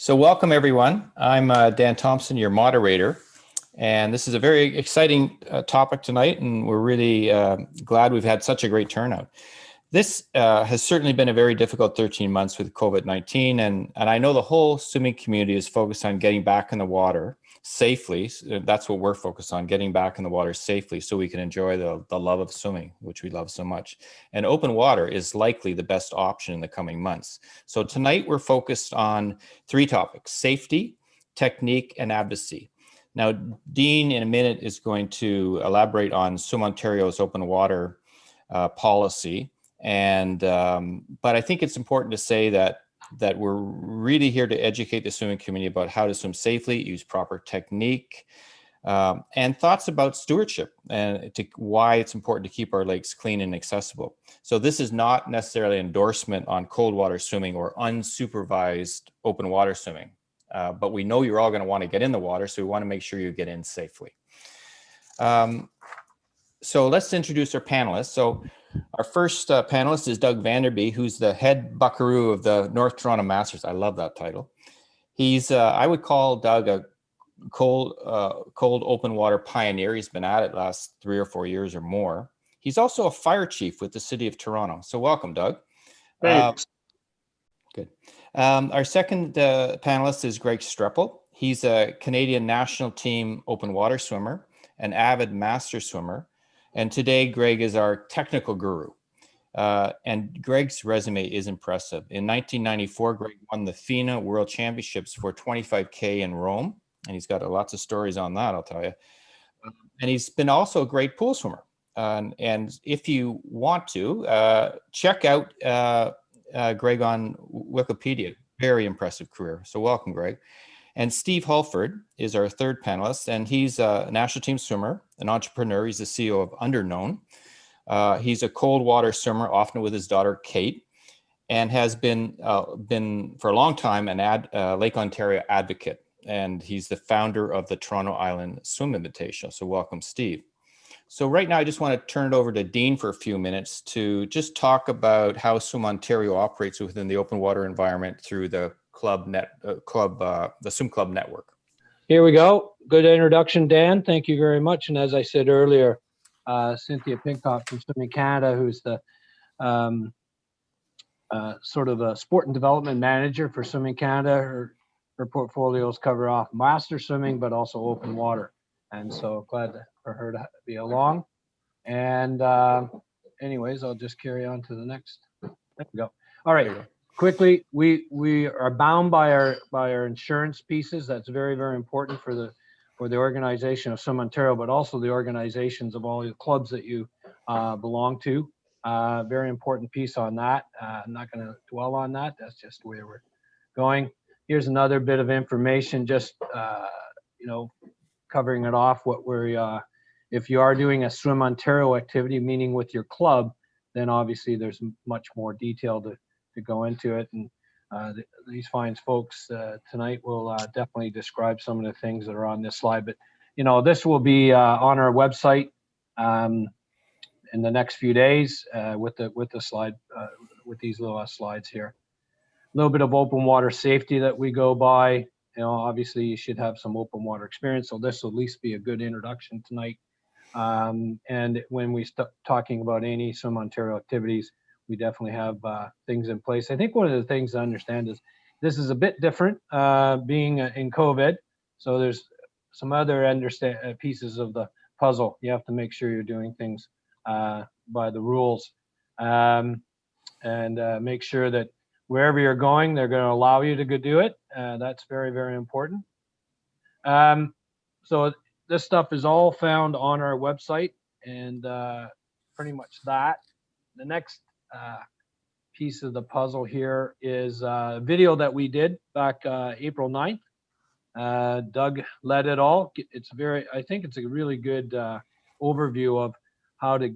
So welcome everyone. I'm Dan Thompson, your moderator, and this is a very exciting topic tonight, and we're really glad we've had such a great turnout. This has certainly been a very difficult 13 months with COVID-19, and I know the whole swimming community is focused on getting back in the water safely. That's what we're focused on, getting back in the water safely so we can enjoy the love of swimming, which we love so much. And open water is likely the best option in the coming months. So tonight we're focused on three topics: safety, technique, and advocacy. Now, Dean in a minute is going to elaborate on Swim Ontario's open water policy. But I think it's important to say that we're really here to educate the swimming community about how to swim safely, use proper technique, and thoughts about stewardship and why it's important to keep our lakes clean and accessible. So this is not necessarily an endorsement on cold water swimming or unsupervised open water swimming, but we know you're all going to want to get in the water, so we want to make sure you get in safely. So let's introduce our panelists. So our first panelist is Doug Vanderby, who's the head buckaroo of the North Toronto Masters. I love that title. He's, I would call Doug a cold open water pioneer. He's been at it last 3 or 4 years or more. He's also a fire chief with the City of Toronto. So welcome, Doug. Thanks. Good. Our second panelist is Greg Streppel. He's a Canadian national team open water swimmer, an avid master swimmer. And today, Greg is our technical guru. And Greg's resume is impressive. In 1994, Greg won the FINA World Championships for 25K in Rome. And he's got lots of stories on that, I'll tell you. And he's been also a great pool swimmer. And if you want to, check out Greg on Wikipedia. Very impressive career. So welcome, Greg. And Steve Hulford is our third panelist, and he's a national team swimmer, an entrepreneur. He's the CEO of Underknown. He's a cold water swimmer, often with his daughter, Kate, and has been for a long time an Lake Ontario advocate. And he's the founder of the Toronto Island Swim Invitational. So welcome, Steve. So right now, I just want to turn it over to Dean for a few minutes to just talk about how Swim Ontario operates within the open water environment through the the Swim Club network. Here we go. Good introduction, Dan. Thank you very much. And as I said earlier, Cynthia Pincock from Swimming Canada, who's the sort of a sport and development manager for Swimming Canada. Her portfolios cover off master swimming, but also open water. And so glad for her to be along. And anyways, I'll just carry on to the next. There we go. All right. Quickly, we are bound by our insurance pieces. That's very, very important for the organization of Swim Ontario, but also the organizations of all the clubs that you belong to. Very important piece on that. I'm not going to dwell on that. That's just where we're going. Here's another bit of information, just covering it off. If you are doing a Swim Ontario activity, meaning with your club, then obviously there's much more detail to go into it, and these fine folks tonight will definitely describe some of the things that are on this slide. But this will be on our website in the next few days with the slide with these little slides here. A little bit of open water safety that we go by. Obviously you should have some open water experience, so this will at least be a good introduction tonight. And when we start talking about any Swim Ontario activities, we definitely have things in place. I think one of the things to understand is this is a bit different being in COVID. So there's some other pieces of the puzzle. You have to make sure you're doing things by the rules and make sure that wherever you're going, they're going to allow you to go do it. That's very, very important. So this stuff is all found on our website, and pretty much that. The next piece of the puzzle here is a video that we did back April 9th. Doug led it all. I think it's a really good overview of how to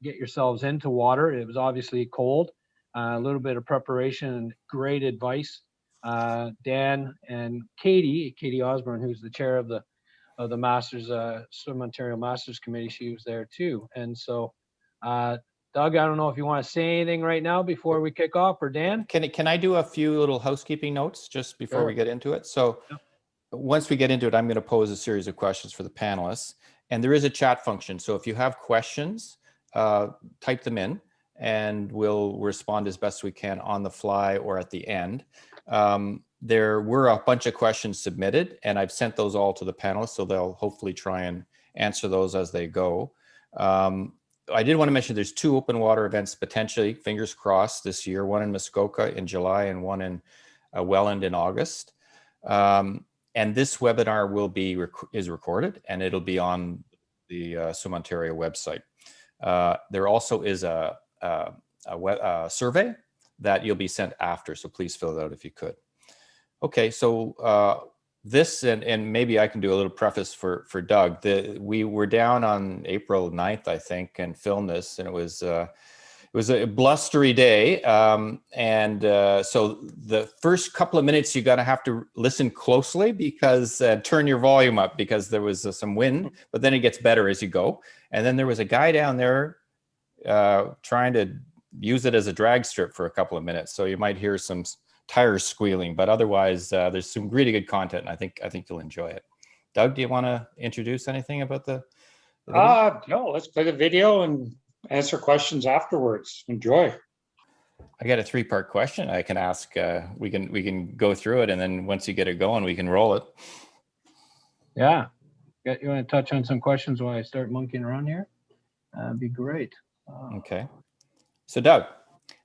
get yourselves into water. It was obviously cold, a little bit of preparation and great advice. Dan and Katie Osborne, who's the chair of the Masters, Swim Ontario Masters Committee, she was there too. And so Doug Doug, I don't know if you want to say anything right now before we kick off, or Dan? Can I do a few little housekeeping notes just before we get into it? So once we get into it, I'm going to pose a series of questions for the panelists, and there is a chat function. So if you have questions, type them in and we'll respond as best we can on the fly or at the end. There were a bunch of questions submitted, and I've sent those all to the panelists, so they'll hopefully try and answer those as they go. I did want to mention there's 2 open water events potentially, fingers crossed, this year, one in Muskoka in July and one in Welland in August. And this webinar is recorded, and it'll be on the Swim Ontario website. There also is a survey that you'll be sent after, so please fill it out if you could. Okay, so this, and maybe I can do a little preface for Doug. We were down on April 9th, I think, and filmed this, and it was a blustery day. So the first couple of minutes, you're gonna have to listen closely because turn your volume up because there was some wind, but then it gets better as you go. And then there was a guy down there trying to use it as a drag strip for a couple of minutes. So you might hear some tires squealing, but otherwise there's some really good content, and I think you'll enjoy it. Doug, do you want to introduce anything about the video? No, let's play the video and answer questions afterwards. Enjoy. I got a 3-part question I can ask. We can go through it, and then once you get it going, we can roll it. Yeah. You want to touch on some questions while I start monkeying around here? That'd be great. Okay. So Doug.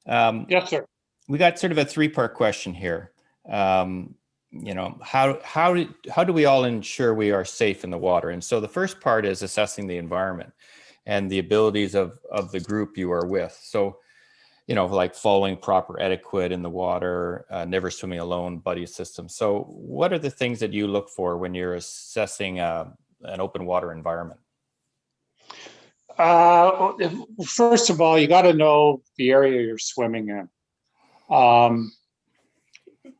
Yes, sir. We got sort of a 3-part question here. You know, how do we all ensure we are safe in the water? And so the first part is assessing the environment and the abilities of the group you are with. So, you know, like following proper etiquette in the water, never swimming alone, buddy system. So what are the things that you look for when you're assessing an open water environment? First of all, you got to know the area you're swimming in.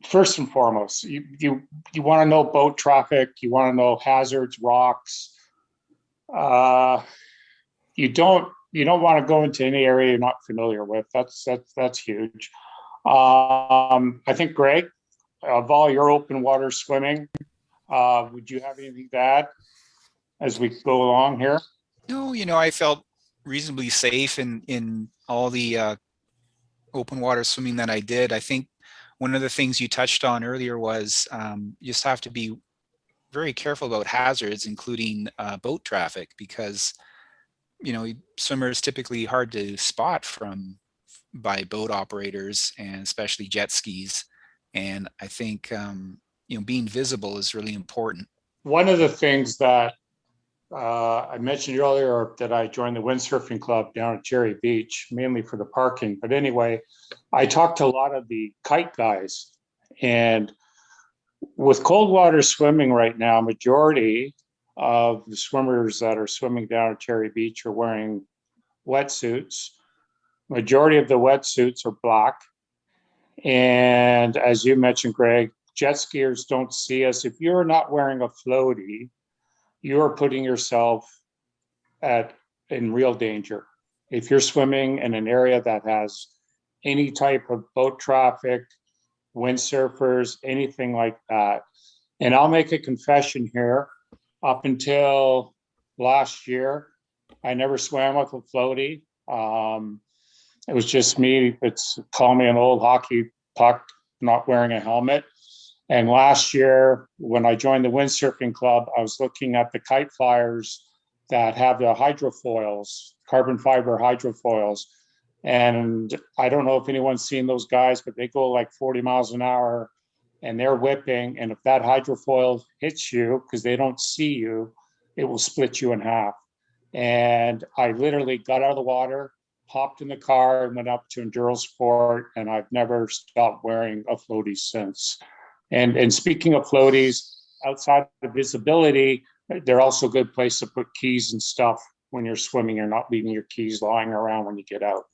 First and foremost, you want to know boat traffic. You want to know hazards, rocks. You don't want to go into any area you're not familiar with. That's huge. I think, Greg, of all your open water swimming, would you have anything to add as we go along here? No, you know, I felt reasonably safe in all the open water swimming that I did. I think one of the things you touched on earlier was you just have to be very careful about hazards, including boat traffic, because, you know, swimmers typically hard to spot by boat operators, and especially jet skis. And I think, you know, being visible is really important. One of the things that I mentioned earlier that I joined the windsurfing club down at Cherry Beach, mainly for the parking. But anyway, I talked to a lot of the kite guys, and with cold water swimming right now, majority of the swimmers that are swimming down at Cherry Beach are wearing wetsuits. Majority of the wetsuits are black. And as you mentioned, Greg, jet skiers don't see us. If you're not wearing a floaty, you're putting yourself in real danger. If you're swimming in an area that has any type of boat traffic, windsurfers, anything like that. And I'll make a confession here. Up until last year, I never swam with a floaty. It was just me. Call me an old hockey puck, not wearing a helmet. And last year, when I joined the windsurfing club, I was looking at the kite flyers that have the hydrofoils, carbon fiber hydrofoils. And I don't know if anyone's seen those guys, but they go like 40 miles an hour and they're whipping. And if that hydrofoil hits you, because they don't see you, it will split you in half. And I literally got out of the water, hopped in the car, and went up to Enduro Sport, and I've never stopped wearing a floaty since. And speaking of floaties, outside of visibility, they're also a good place to put keys and stuff when you're swimming. You're not leaving your keys lying around when you get out.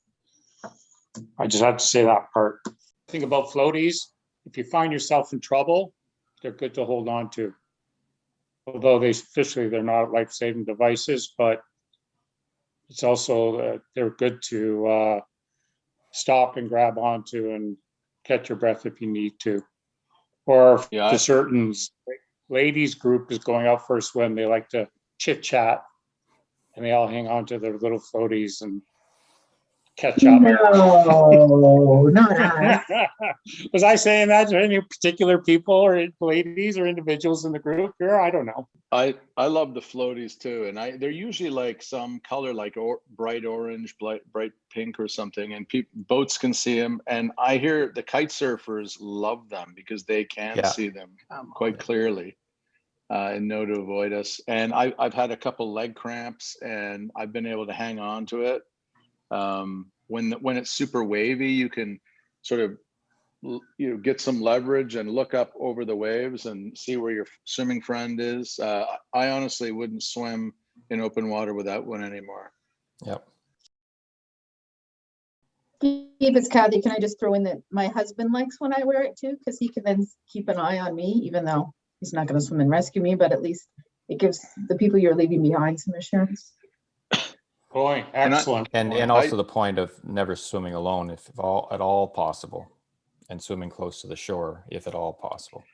I just have to say that part. Think about floaties. If you find yourself in trouble, they're good to hold on to. Although they're not life-saving devices, but it's also they're good to stop and grab onto and catch your breath if you need to. Or if Yeah, the certain ladies group is going out for a swim, they like to chit chat and they all hang on to their little floaties and catch up. No, not us. Was I saying that to any particular people or ladies or individuals in the group here? I don't know. I love the floaties too, and they're usually like some color, like bright orange, bright pink or something, and boats can see them. And I hear the kite surfers love them because they can see them quite clearly and know to avoid us. And I've had a couple leg cramps, and I've been able to hang on to it. When it's super wavy, you can sort of get some leverage and look up over the waves and see where your swimming friend is. I honestly wouldn't swim in open water without one anymore. Yep. Steve, it's Kathy. Can I just throw in that my husband likes when I wear it too, because he can then keep an eye on me, even though he's not going to swim and rescue me, but at least it gives the people you're leaving behind some assurance. Point. Excellent. And also the point of never swimming alone, if at all possible, and swimming close to the shore, if at all possible.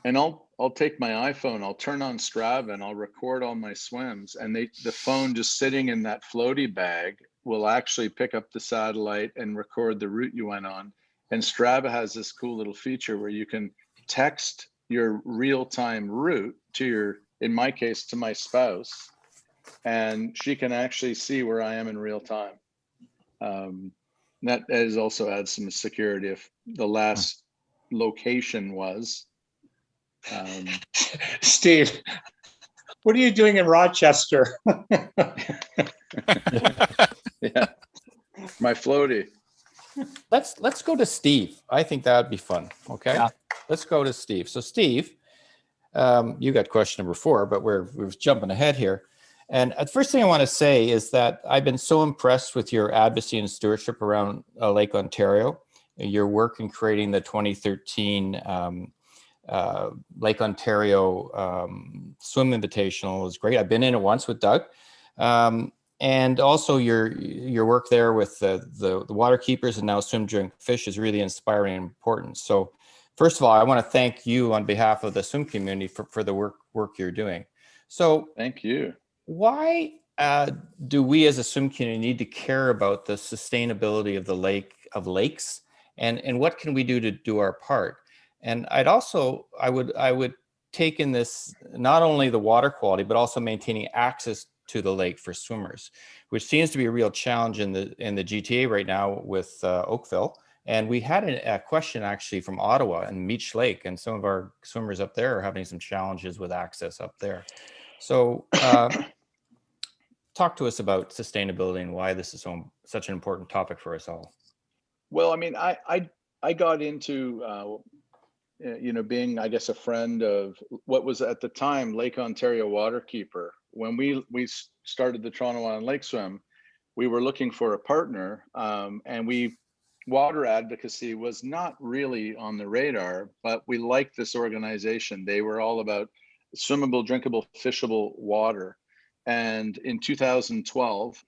And I'll take my iPhone, I'll turn on Strava, and I'll record all my swims. And the phone just sitting in that floaty bag will actually pick up the satellite and record the route you went on. And Strava has this cool little feature where you can text your real-time route to in my case, to my spouse, and she can actually see where I am in real time. That is also adds some security if the last location was. Steve, what are you doing in Rochester? Yeah, my floaty. Let's go to Steve. I think that would be fun. Okay. Yeah. Let's go to Steve. So Steve, you got question number 4, but we're jumping ahead here. And the first thing I want to say is that I've been so impressed with your advocacy and stewardship around Lake Ontario. Your work in creating the 2013 Lake Ontario Swim Invitational is great. I've been in it once with Doug. And also your work there with the water keepers and now Swim Drink Fish is really inspiring and important. So first of all, I want to thank you on behalf of the swim community for the work you're doing. So Thank you. Why do we as a swim community need to care about the sustainability of the lakes, and what can we do to do our part? And I would take in this not only the water quality but also maintaining access to the lake for swimmers, which seems to be a real challenge in the GTA right now with Oakville. And we had a question actually from Ottawa and Meech Lake, and some of our swimmers up there are having some challenges with access up there. So talk to us about sustainability and why this is such an important topic for us all. Well, I mean, I got into being, I guess, a friend of what was at the time Lake Ontario Waterkeeper. When we started the Toronto Island Lake Swim, we were looking for a partner, and water advocacy was not really on the radar, but we liked this organization. They were all about swimmable, drinkable, fishable water. And in 2012,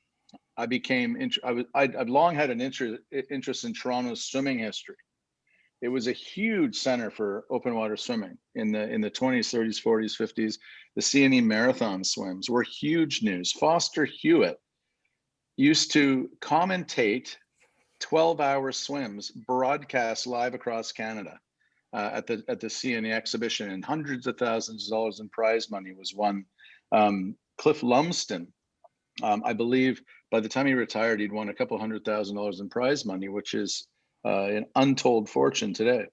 I'd long had an interest in Toronto's swimming history. It was a huge center for open water swimming in the 20s, 30s, 40s, 50s. The CNE marathon swims were huge news. Foster Hewitt used to commentate 12-hour swims broadcast live across Canada at the CNE exhibition, and hundreds of thousands of dollars in prize money was won. Cliff Lumsden, I believe by the time he retired, he'd won a couple $100,000 in prize money, which is an untold fortune today.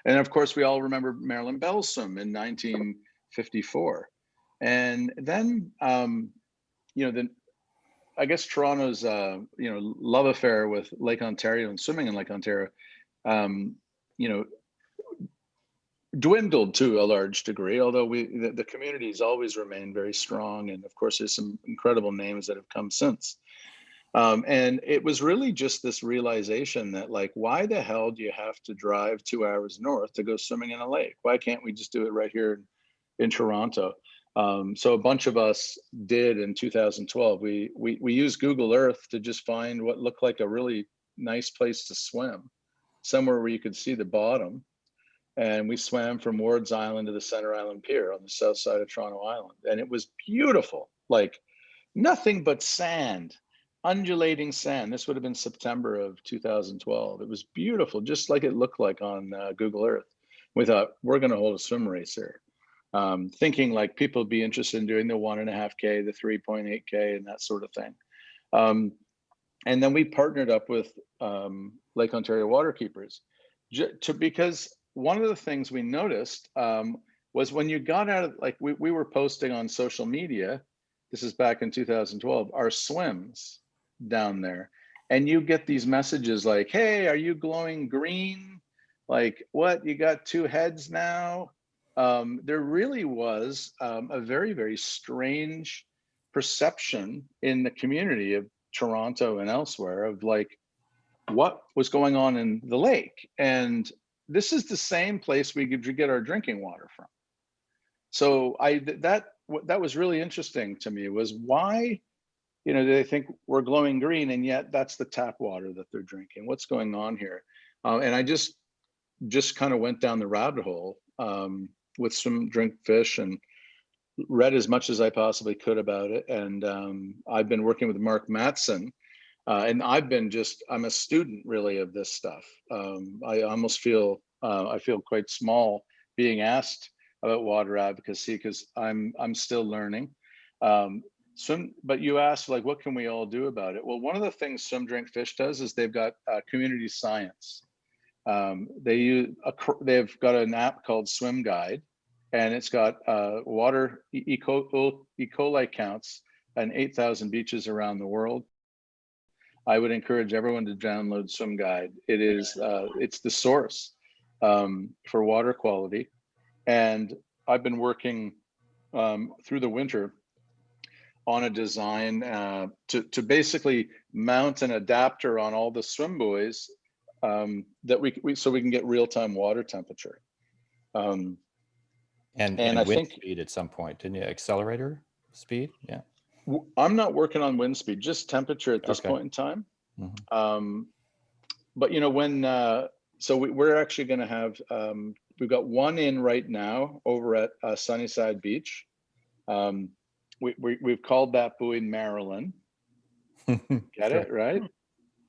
And of course, we all remember Marilyn Bell's swim in 1954. And then, I guess Toronto's, love affair with Lake Ontario and swimming in Lake Ontario, dwindled to a large degree, although the community has always remained very strong. And of course, there's some incredible names that have come since. And it was really just this realization that, like, why the hell do you have to drive 2 hours north to go swimming in a lake? Why can't we just do it right here in Toronto? So a bunch of us did in 2012. We used Google Earth to just find what looked like a really nice place to swim, somewhere where you could see the bottom. And we swam from Ward's Island to the Center Island Pier on the south side of Toronto Island. And it was beautiful, like nothing but sand, undulating sand. This would have been September of 2012. It was beautiful, just like it looked like on Google Earth. We thought, we're going to hold a swim race here. Thinking like people would be interested in doing the 1.5K, the 3.8K, and that sort of thing. And then we partnered up with Lake Ontario Waterkeepers because one of the things we noticed was when you got out of, like we were posting on social media, this is back in 2012, our swims down there. And you get these messages like, hey, are you glowing green? Like, what, you got 2 heads now? There really was a very, very strange perception in the community of Toronto and elsewhere of like what was going on in the lake. And this is the same place we could get our drinking water from. So that was really interesting to me, was why, they think we're glowing green and yet that's the tap water that they're drinking. What's going on here? And I just kind of went down the rabbit hole with Swim Drink Fish and read as much as I possibly could about it. And I've been working with Mark Matson. And I'm a student really of this stuff. I almost feel, I feel quite small being asked about water advocacy because I'm still learning. But you asked like, what can we all do about it? Well, one of the things Swim Drink Fish does is they've got community science. They've got an app called Swim Guide, and it's got water E. coli counts on 8,000 beaches around the world. I would encourage everyone to download Swim Guide. It is, it's the source for water quality. And I've been working through the winter on a design to basically mount an adapter on all the swim buoys that so we can get real-time water temperature. And I wind think speed at some point, didn't you? Accelerator speed, yeah. I'm not working on wind speed, just temperature at this point in time. Mm-hmm. But so we're actually going to have, we've got one in right now over at Sunnyside Beach. We've called that buoy Marilyn. Get it right?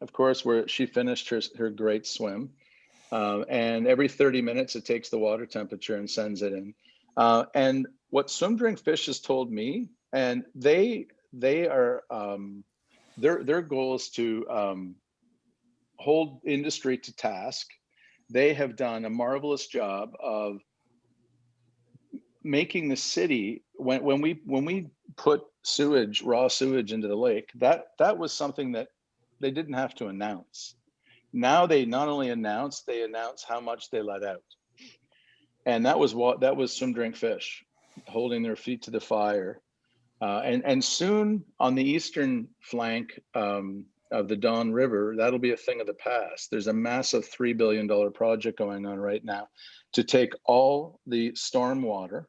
Of course, where she finished her great swim. And every 30 minutes, it takes the water temperature and sends it in. And what Swim Drink Fish has told me, and they are their goal is to hold industry to task. They have done a marvelous job of making the city, when we put raw sewage into the lake, that was something that they didn't have to announce. Now they not only announce how much they let out. And that was Swim Drink Fish, holding their feet to the fire. And soon on the eastern flank of the Don River, that'll be a thing of the past. There's a massive $3 billion project going on right now to take all the storm water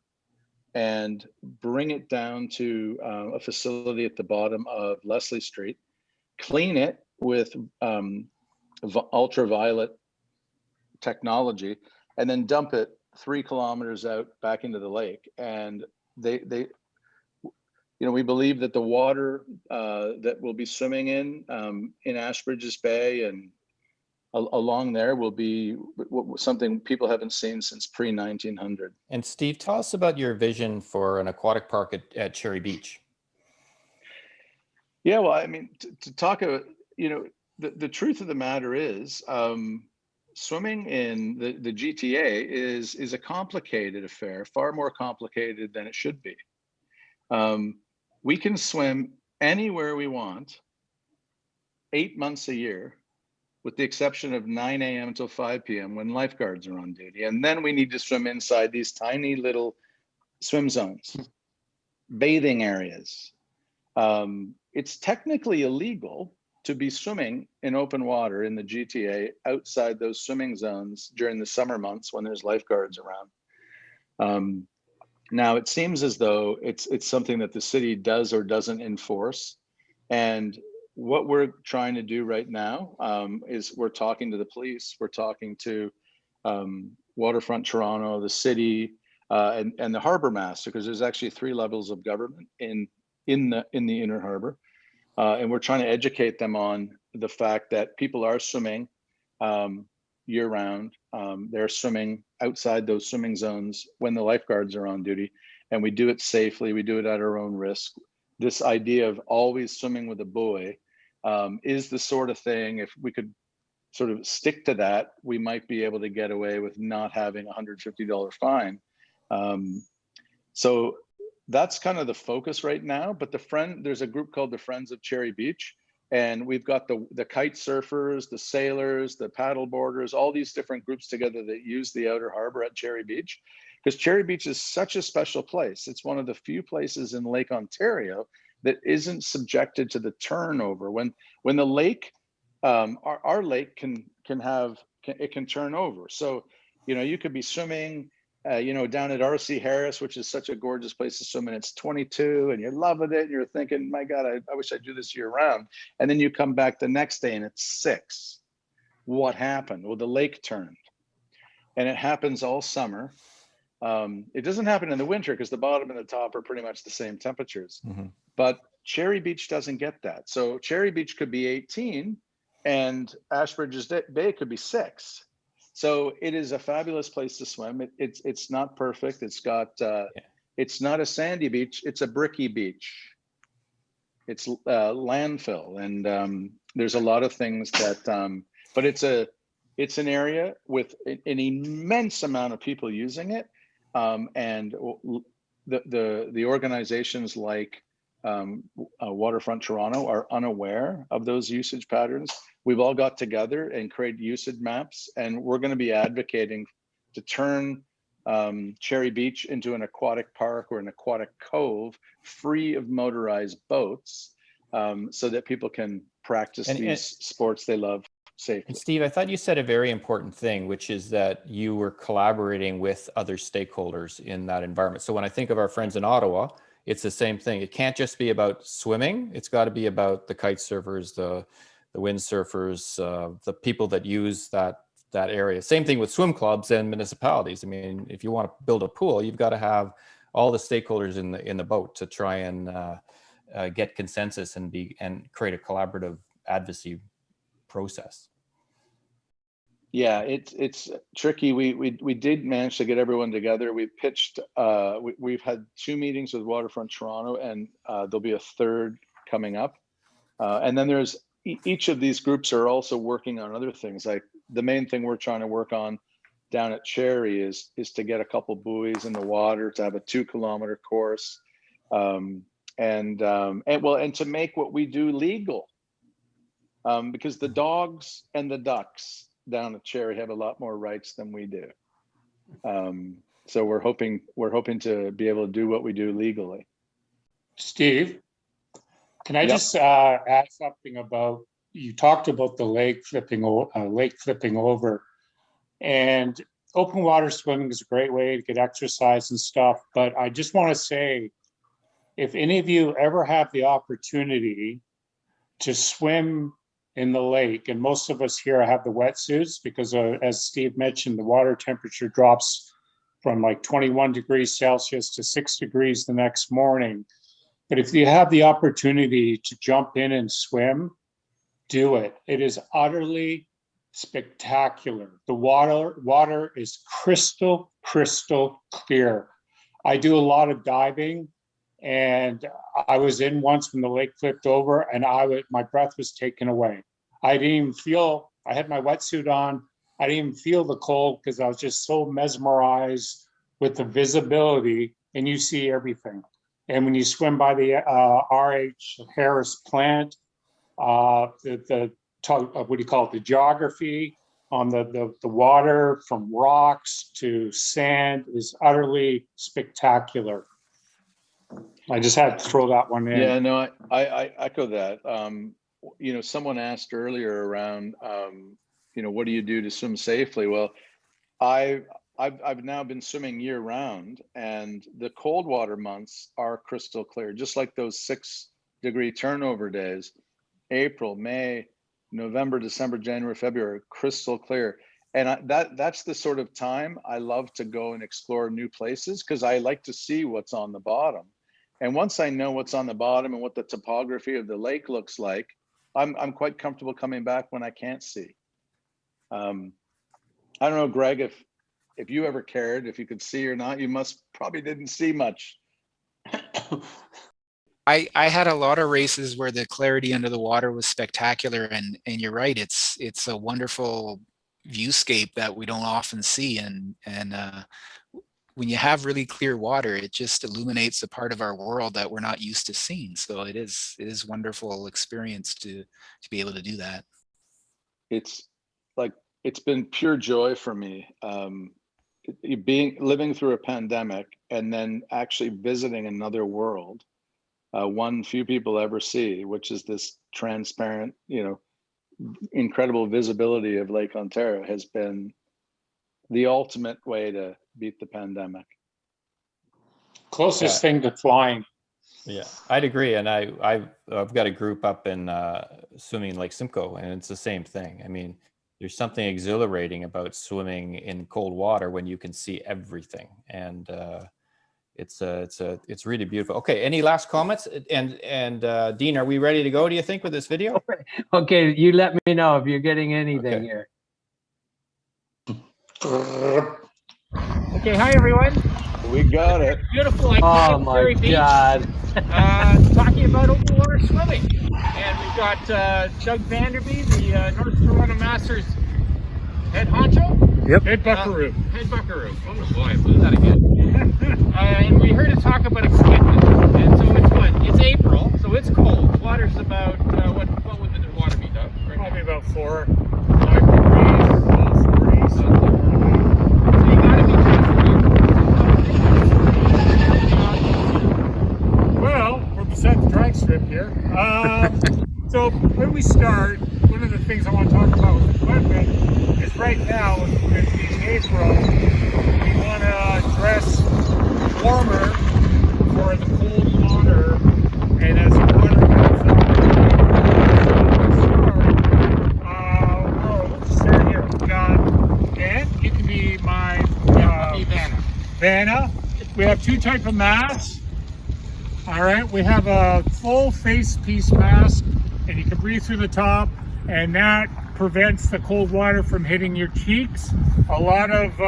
and bring it down to a facility at the bottom of Leslie Street, clean it with ultraviolet technology, and then dump it 3 kilometers out back into the lake. And we believe that the water that we'll be swimming in Ashbridges Bay and along there will be something people haven't seen since pre-1900. And Steve, tell us about your vision for an aquatic park at Cherry Beach. Yeah, well, I mean, to talk about, the truth of the matter is, swimming in the GTA is a complicated affair, far more complicated than it should be. We can swim anywhere we want, 8 months a year, with the exception of 9 a.m. until 5 p.m. when lifeguards are on duty. And then we need to swim inside these tiny little swim zones, bathing areas. It's technically illegal to be swimming in open water in the GTA outside those swimming zones during the summer months when there's lifeguards around. Now it seems as though it's something that the city does or doesn't enforce. And what we're trying to do right now is we're talking to the police, we're talking to Waterfront Toronto, the city, and the harbor master, because there's actually 3 levels of government in the inner harbor, and we're trying to educate them on the fact that people are swimming year round. They're swimming outside those swimming zones when the lifeguards are on duty, and we do it safely. We do it at our own risk. This idea of always swimming with a buoy is the sort of thing, if we could sort of stick to that, we might be able to get away with not having a $150 fine. So that's kind of the focus right now. But there's a group called the Friends of Cherry Beach, and we've got the kite surfers, the sailors, the paddle boarders, all these different groups together that use the outer harbor at Cherry Beach, because Cherry Beach is such a special place. It's one of the few places in Lake Ontario that isn't subjected to the turnover. When the lake, our lake can turn over. So, you could be swimming, down at RC Harris, which is such a gorgeous place to swim, and it's 22 and you're loving it. And you're thinking, my God, I wish I'd do this year round. And then you come back the next day and it's 6. What happened? Well, the lake turned, and it happens all summer. It doesn't happen in the winter because the bottom and the top are pretty much the same temperatures. Mm-hmm. But Cherry Beach doesn't get that. So Cherry Beach could be 18 and Ashbridges Bay could be 6. So it is a fabulous place to swim. It's not perfect. It's got it's not a sandy beach. It's a bricky beach. It's landfill, and there's a lot of things that. But it's an area with an immense amount of people using it, and the organizations like Waterfront Toronto are unaware of those usage patterns. We've all got together and create usage maps, and we're going to be advocating to turn Cherry Beach into an aquatic park or an aquatic cove free of motorized boats, so that people can practice these sports they love safely. And Steve, I thought you said a very important thing, which is that you were collaborating with other stakeholders in that environment. So when I think of our friends in Ottawa, it's the same thing. It can't just be about swimming. It's got to be about the kite surfers, the windsurfers, the people that use that area. Same thing with swim clubs and municipalities. I mean, if you want to build a pool, you've got to have all the stakeholders in the boat to try and get consensus and create a collaborative advocacy process. Yeah, it's tricky. We did manage to get everyone together. We pitched. We've had 2 meetings with Waterfront Toronto, and there'll be a 3rd coming up. And then there's each of these groups are also working on other things. Like the main thing we're trying to work on down at Cherry is to get a couple buoys in the water, to have a 2-kilometer course, and to make what we do legal, because the dogs and the ducks down at Cherry have a lot more rights than we do. So we're hoping to be able to do what we do legally. Steve, can I just add something about, you talked about the lake flipping over, and open water swimming is a great way to get exercise and stuff. But I just want to say, if any of you ever have the opportunity to swim in the lake, and most of us here have the wetsuits because as Steve mentioned, the water temperature drops from like 21 degrees Celsius to 6 degrees the next morning. But if you have the opportunity to jump in and swim, do it. It is utterly spectacular. The water is crystal clear. I do a lot of diving, and I was in once when the lake flipped over, and my breath was taken away. I had my wetsuit on. I didn't even feel the cold because I was just so mesmerized with the visibility, and you see everything. And when you swim by the R.H. Harris plant, what do you call it? The geography on the water from rocks to sand is utterly spectacular. I just had to throw that one in. Yeah, no, I echo that. Someone asked earlier around, what do you do to swim safely? Well, I've now been swimming year round, and the cold water months are crystal clear, just like those 6-degree turnover days. April, May, November, December, January, February, crystal clear. And that's the sort of time I love to go and explore new places, because I like to see what's on the bottom. And once I know what's on the bottom and what the topography of the lake looks like, I'm quite comfortable coming back when I can't see. I don't know, Greg, if you ever cared if you could see or not. You must probably didn't see much. I had a lot of races where the clarity under the water was spectacular, and you're right, it's a wonderful viewscape that we don't often see, and when you have really clear water, it just illuminates a part of our world that we're not used to seeing. So it is wonderful experience to be able to do that. It's been pure joy for me, living through a pandemic and then actually visiting another world, one few people ever see, which is this transparent, incredible visibility of Lake Ontario, has been the ultimate way to beat the pandemic. Closest thing to flying. Yeah, I'd agree. And I've got a group up in swimming Lake Simcoe, and it's the same thing. I mean, there's something exhilarating about swimming in cold water when you can see everything, and it's really beautiful. Okay, any last comments? And Dean, are we ready to go, do you think, with this video? Okay, you let me know if you're getting anything here. Okay, hi everyone. We got it. Beautiful, iconic Prairie Beach. God. Talking about open water swimming, and we've got Doug Vanderby, the North Toronto Masters head honcho. Yep. Head buckaroo. Head buckaroo. Oh boy, I blew that again. And we heard him talk about excitement. And so it's what? It's April, so it's cold. Water's about what would the water be, Doug? Right, Probably about 4, 5 degrees, low 40s. So you gotta be careful. Well, we're beside the drag strip here. So when we start, one of the things I want to talk about with equipment is right now, with being April, we want to dress warmer for the cold water, and as the water comes up, we'll start here. We've got Dan, you can be my Vanna. We have 2 types of masks. All right, we have a full face piece mask, and you can breathe through the top, and that prevents the cold water from hitting your cheeks. A lot of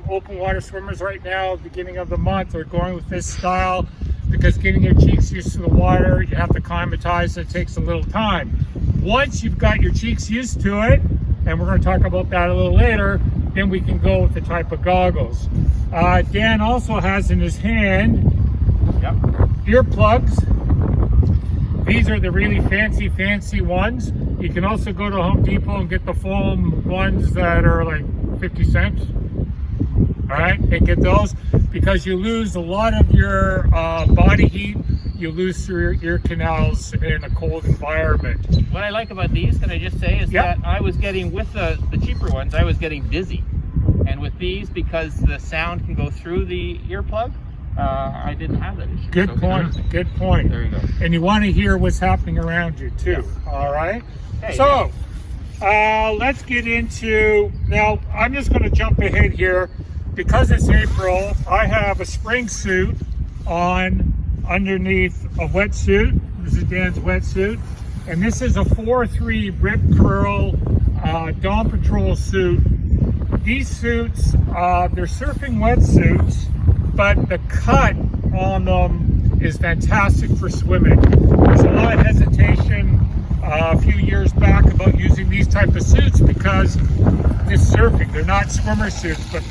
open water swimmers right now, beginning of the month, are going with this style because getting your cheeks used to the water, you have to acclimatize, it takes a little time. Once you've got your cheeks used to it, and we're going to talk about that a little later, then we can go with the type of goggles. Dan also has in his hand earplugs. These are the really fancy ones. You can also go to Home Depot and get the foam ones that are like 50 cents. All right, and get those, because you lose a lot of your body heat. You lose through your ear canals in a cold environment. What I like about these, can I just say, is that I was getting, with the cheaper ones, I was getting dizzy. And with these, because the sound can go through the earplug, I didn't have that issue. Good point. Good point. There you go. And you want to hear what's happening around you too. Yeah. All right. Hey, so let's get into, now I'm just going to jump ahead here because it's April. I have a spring suit on underneath a wetsuit. This is Dan's wetsuit, and this is a 4-3 Rip Curl Dawn Patrol suit. These suits, they're surfing wetsuits, but the cut on them is fantastic for swimming. There's a lot of hesitation a few years back about using these type of suits because it's surfing. They're not swimmer suits, but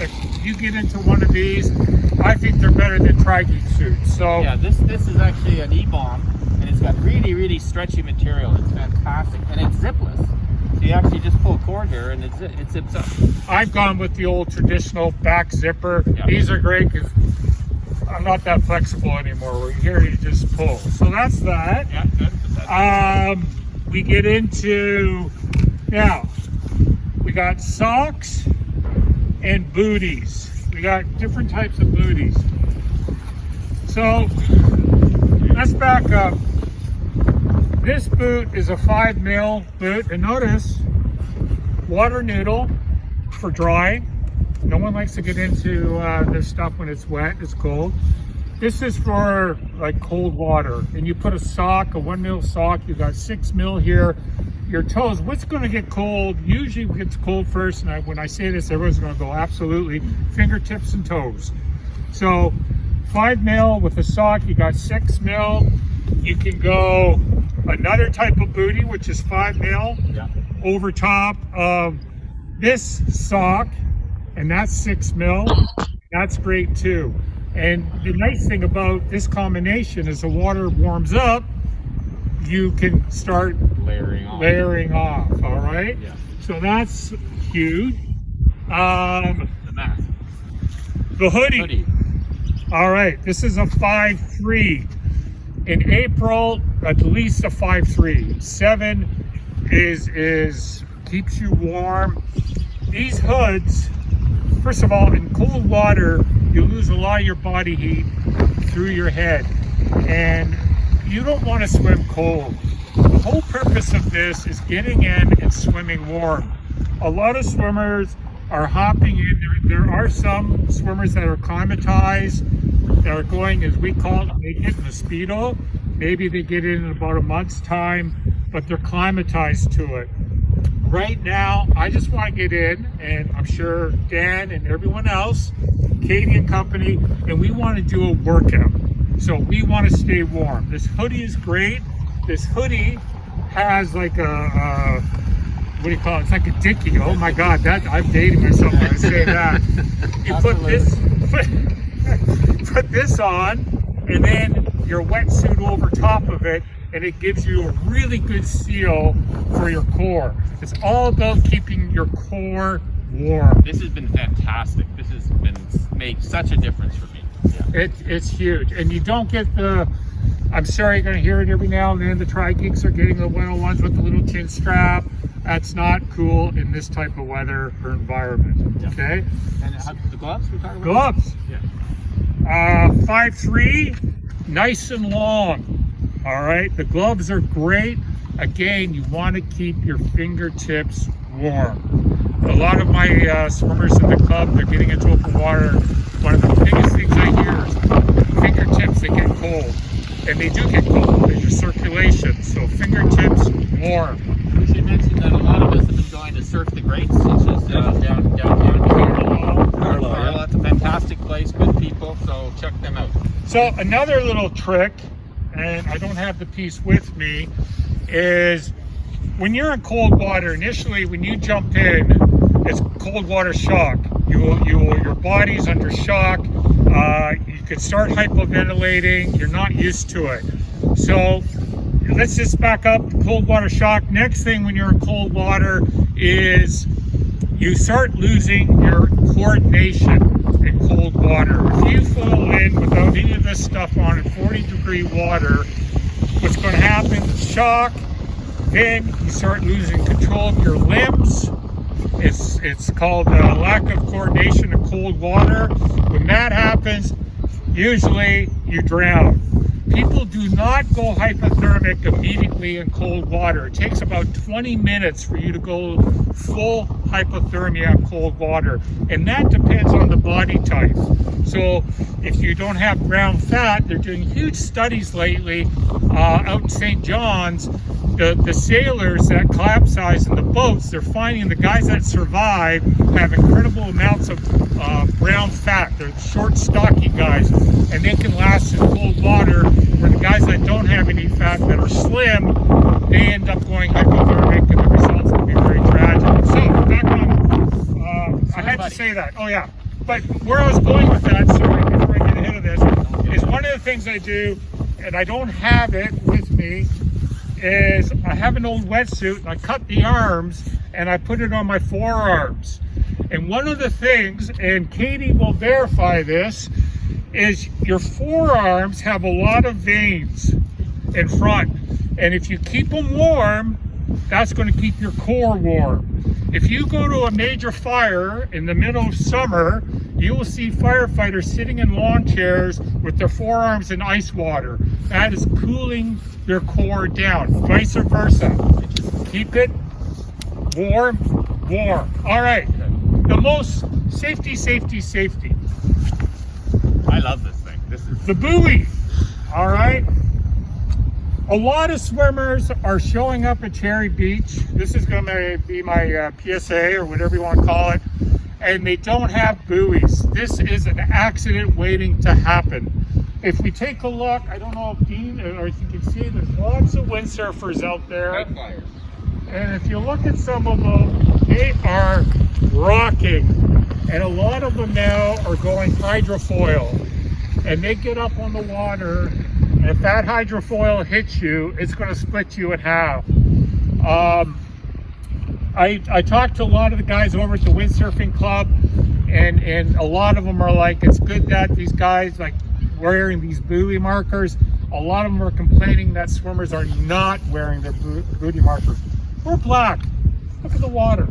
you get into one of these, I think they're better than Tri-Geek suits. So yeah, this is actually an E-bomb, and it's got really stretchy material. It's fantastic, and it's zipless. So you actually just pull a cord here, and it zips up. I've gone with the old traditional back zipper. Yeah. These are great because I'm not that flexible anymore. Where here you just pull. So that's that. Yeah, good. We get into, now we got socks and booties. got different types of booties. So let's back up. This boot is a 5 mil boot, and notice water noodle for drying. No one likes to get into this stuff when it's wet, it's cold. This is for like cold water, and you put a sock, a 1 mil sock, you got 6 mil here. Your toes, what's going to get cold? Usually it gets cold first, and when I say this, everyone's going to go absolutely. Fingertips and toes. So 5 mil with a sock, you got 6 mil. You can go another type of booty, which is 5 mil, over top of this sock, and that's 6 mil. That's great too. And the nice thing about this combination is the water warms up, you can start layering off, all right? Yeah. So that's huge. The mask. The hoodie. All right, this is a 5'3". In April, at least a 5'3". 7 is keeps you warm. These hoods, first of all, in cold water, you lose a lot of your body heat through your head, and you don't want to swim cold. The whole purpose of this is getting in and swimming warm. A lot of swimmers are hopping in. There are some swimmers that are acclimatized, that are going, as we call it, they get in the Speedo. Maybe they get in about a month's time, but they're acclimatized to it. Right now, I just want to get in, and I'm sure Dan and everyone else, Katie and company, and we want to do a workout. So we want to stay warm. This hoodie is great. This hoodie has like a what do you call it? It's like a dickie. Oh my God, that I'm dating myself when I say that. You put this on, and then your wetsuit over top of it, and it gives you a really good seal for your core. It's all about keeping your core warm. This has been fantastic. This has been made such a difference for me. Yeah. It's huge, and you don't get the, I'm sorry, you're going to hear it every now and then, the tri-geeks are getting the 101s with the little chin strap. That's not cool in this type of weather or environment, okay? And the gloves we're talking about? Gloves. Yeah. 5'3", nice and long, all right? The gloves are great. Again, you want to keep your fingertips warm. A lot of my swimmers in the club, they're getting into open water. One of the biggest things I hear is fingertips, they get cold. And they do get cold, there's your circulation, so fingertips warm. We should mention that a lot of us have been going to Surf the Greats, which is down here. Carlisle. It's a fantastic place, good people, so check them out. So another little trick, and I don't have the piece with me, is when you're in cold water, initially when you jump in, it's cold water shock. Your body's under shock. You could start hypoventilating. You're not used to it. So let's just back up. Cold water shock. Next thing when you're in cold water is you start losing your coordination in cold water. If you fall in without any of this stuff on in 40-degree water, what's going to happen is shock. Then you start losing control of your limbs. It's called lack of coordination in cold water. When that happens, usually you drown. People do not go hypothermic immediately in cold water. It takes about 20 minutes for you to go full hypothermia in cold water. And that depends on the body type. So if you don't have brown fat, they're doing huge studies lately out in St. John's. The sailors that capsize in the boats, they're finding the guys that survive have incredible amounts of brown fat. They're short, stocky guys, and they can last in cold water, where the guys that don't have any fat, that are slim, they end up going hypothermic, and the results can be very tragic. So, back on, I had to say that. Oh yeah, but where I was going with that, sorry, before I get ahead of this, is one of the things I do, and I don't have it with me, is I have an old wetsuit and I cut the arms and I put it on my forearms. And one of the things, and Katie will verify this, is your forearms have a lot of veins in front. And if you keep them warm, that's going to keep your core warm. If you go to a major fire in the middle of summer, you will see firefighters sitting in lawn chairs with their forearms in ice water. That is cooling their core down, vice versa. Keep it warm, warm. All right, the most safety. I love this thing. This is The buoy, all right? A lot of swimmers are showing up at Cherry Beach. This is gonna be my PSA or whatever you want to call it. And they don't have buoys. This is an accident waiting to happen. If we take a look, I don't know if Dean, or if you can see, there's lots of windsurfers out there. And if you look at some of them, they are rocking. And a lot of them now are going hydrofoil. And they get up on the water, and if that hydrofoil hits you, it's going to split you in half. I talked to a lot of the guys over at the windsurfing club, and a lot of them are like, it's good that these guys like wearing these buoy markers. A lot of them are complaining that swimmers are not wearing their buoy markers. We're black. Look at the water.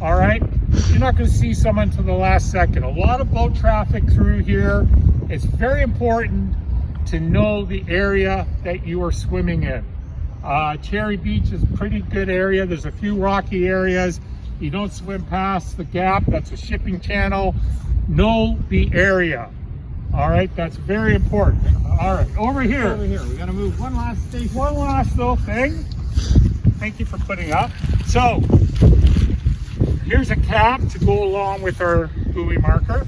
All right, you're not going to see someone until the last second. A lot of boat traffic through here. It's very important to know the area that you are swimming in. Cherry Beach is a pretty good area. There's a few rocky areas. You don't swim past the gap. That's a shipping channel. Know the area. All right, that's very important. All right, over here. over here. We got to move one last station. One last little thing. Thank you for putting up. So, here's a cap to go along with our buoy marker.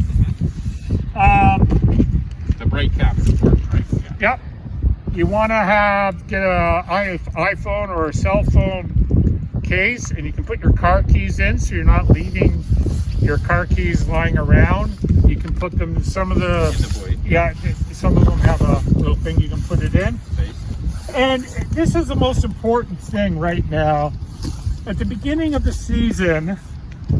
The brake cap, of course, right? Yeah. Yep. You want to get a iPhone or a cell phone case, and you can put your car keys in, so you're not leaving your car keys lying around. You can put them. Some of the some of them have a little thing you can put it in. And this is the most important thing right now. At the beginning of the season,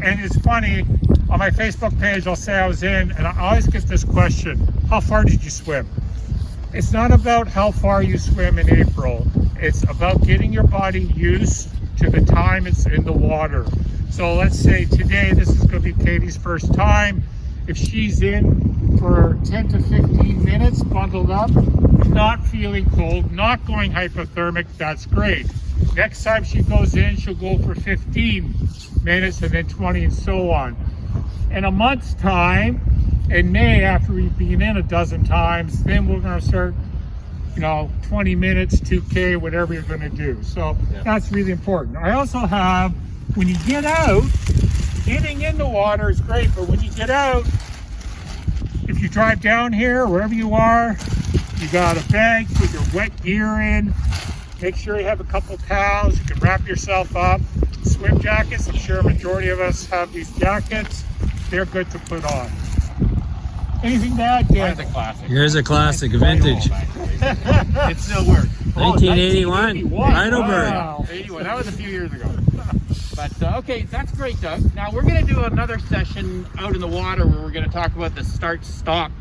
and it's funny, on my Facebook page, I'll say I was in, and I always get this question: how far did you swim? It's not about how far you swim in April. It's about getting your body used to the time it's in the water. So let's say today, this is going to be Katie's first time. If she's in for 10 to 15 minutes, bundled up, not feeling cold, not going hypothermic, that's great. Next time she goes in, she'll go for 15 minutes and then 20 and so on. In a month's time, in May, after we've been in a dozen times, then we're going to start, 20 minutes, 2K, whatever you're going to do. So that's really important. I also have, when you get out, getting in the water is great, but when you get out, if you drive down here, wherever you are, you got a bag, put your wet gear in, make sure you have a couple towels, you can wrap yourself up. Swim jackets, I'm sure a majority of us have these jackets. They're good to put on. Anything to add, Dan? Mine's a classic. Here's a classic, vintage. It still works. 1981, Heidelberg. Wow. 81. That was a few years ago. But okay, that's great, Doug. Now we're going to do another session out in the water where we're going to talk about the start-stop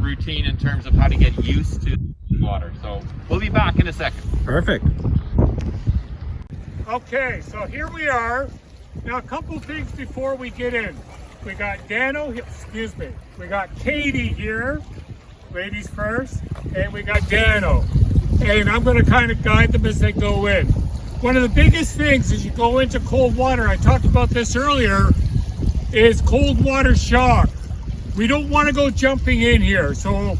routine in terms of how to get used to water. So we'll be back in a second. Perfect. Okay, so here we are. Now, a couple things before we get in. We got we got Katie here, ladies first, and we got Dano. And I'm going to kind of guide them as they go in. One of the biggest things as you go into cold water, I talked about this earlier, is cold water shock. We don't want to go jumping in here. So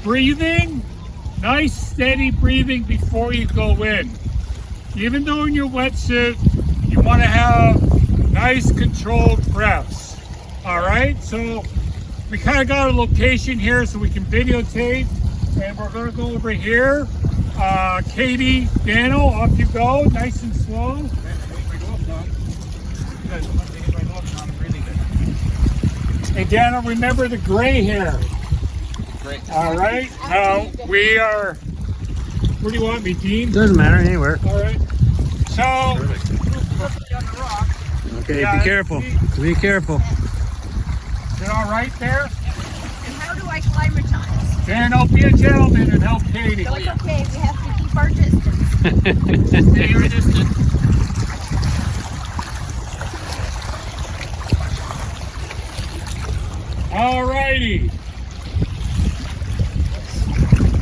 breathing, nice steady breathing before you go in. Even though in your wetsuit, you want to have nice controlled breaths. All right, so we kind of got a location here so we can videotape, and we're going to go over here. Katie, Dano, off you go, nice and slow. Hey, Dano, remember the gray hair. Great. All right, now we are, where do you want me, Dean? Doesn't matter, anywhere. All right, so, Okay, Yeah, be careful. Be careful. you're all right there? And how do I climatize? Dano, be a gentleman and help Katie. So it's okay, we have to keep our distance. Stay your distance. All righty.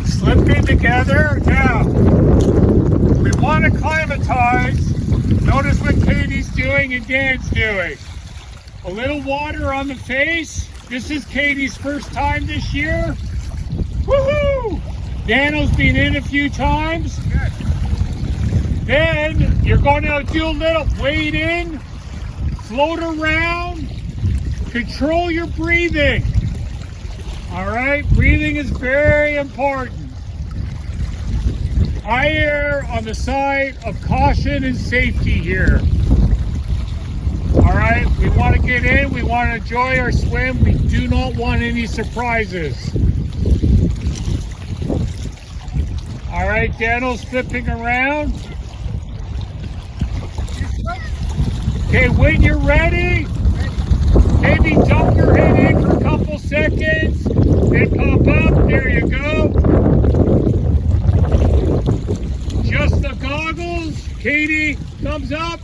Slip in together. Now, we want to climatize. Notice what Katie's doing and Dan's doing. A little water on the face. This is Katie's first time this year. Woohoo! Daniel's been in a few times. Then you're going to do a little wade in, float around, control your breathing. All right, breathing is very important. I err on the side of caution and safety here. All right, we want to get in, we want to enjoy our swim. We do not want any surprises. All right, Daniel's flipping around. Okay, when you're ready, maybe dump your head in for a couple seconds, then pop up, there you go. Just the goggles, Katie, thumbs up.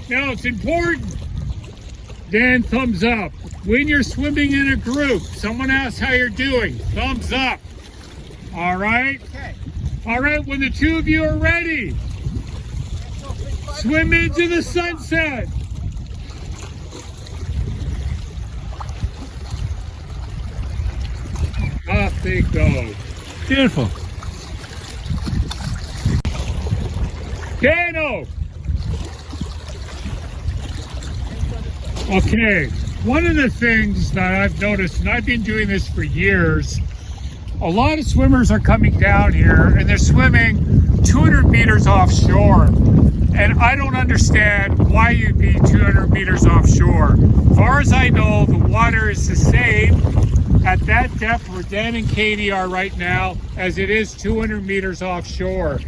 Now it's important. Then thumbs up. When you're swimming in a group, someone asks how you're doing, thumbs up. All right? Okay. All right, when the two of you are ready, swim into the sunset. Off they go. Beautiful. Dano! Okay, one of the things that I've noticed, and I've been doing this for years, a lot of swimmers are coming down here and they're swimming 200 meters offshore. And I don't understand why you'd be 200 meters offshore. As far as I know, the water is the same at that depth where Dan and Katie are right now as it is 200 meters offshore.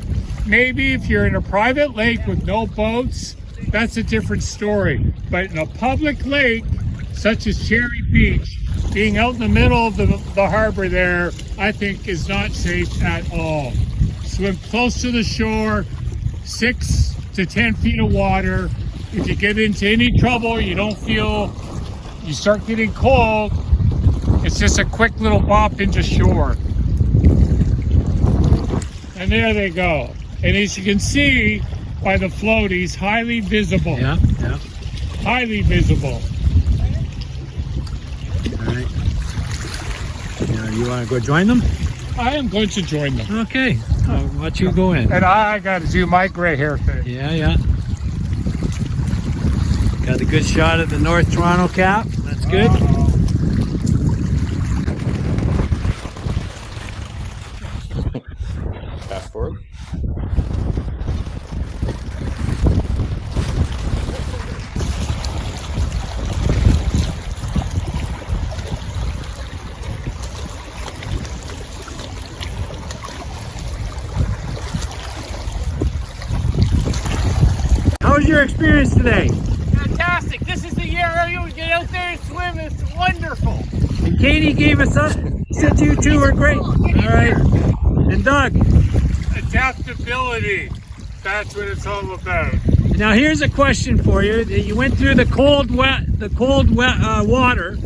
Maybe if you're in a private lake with no boats, that's a different story. But in a public lake, such as Cherry Beach, being out in the middle of the harbor there, I think is not safe at all. Swim close to the shore, 6 to 10 feet of water. If you get into any trouble, you don't feel, you start getting cold, it's just a quick little bop into shore. And there they go. And as you can see by the floaties, highly visible. Yeah, yeah. Highly visible. All right. Now, you want to go join them? I am going to join them. Okay. I'll let you go in. And I got to do my gray hair thing. Yeah, yeah. Got a good shot at the North Toronto cap. That's good. Fast forward. How was your experience today? Fantastic. This is the year you would get out there and swim. It's wonderful. And Katie gave us up. Said you two were great. All right. And Doug. Adaptability. That's what it's all about. Now here's a question for you. You went through the cold water.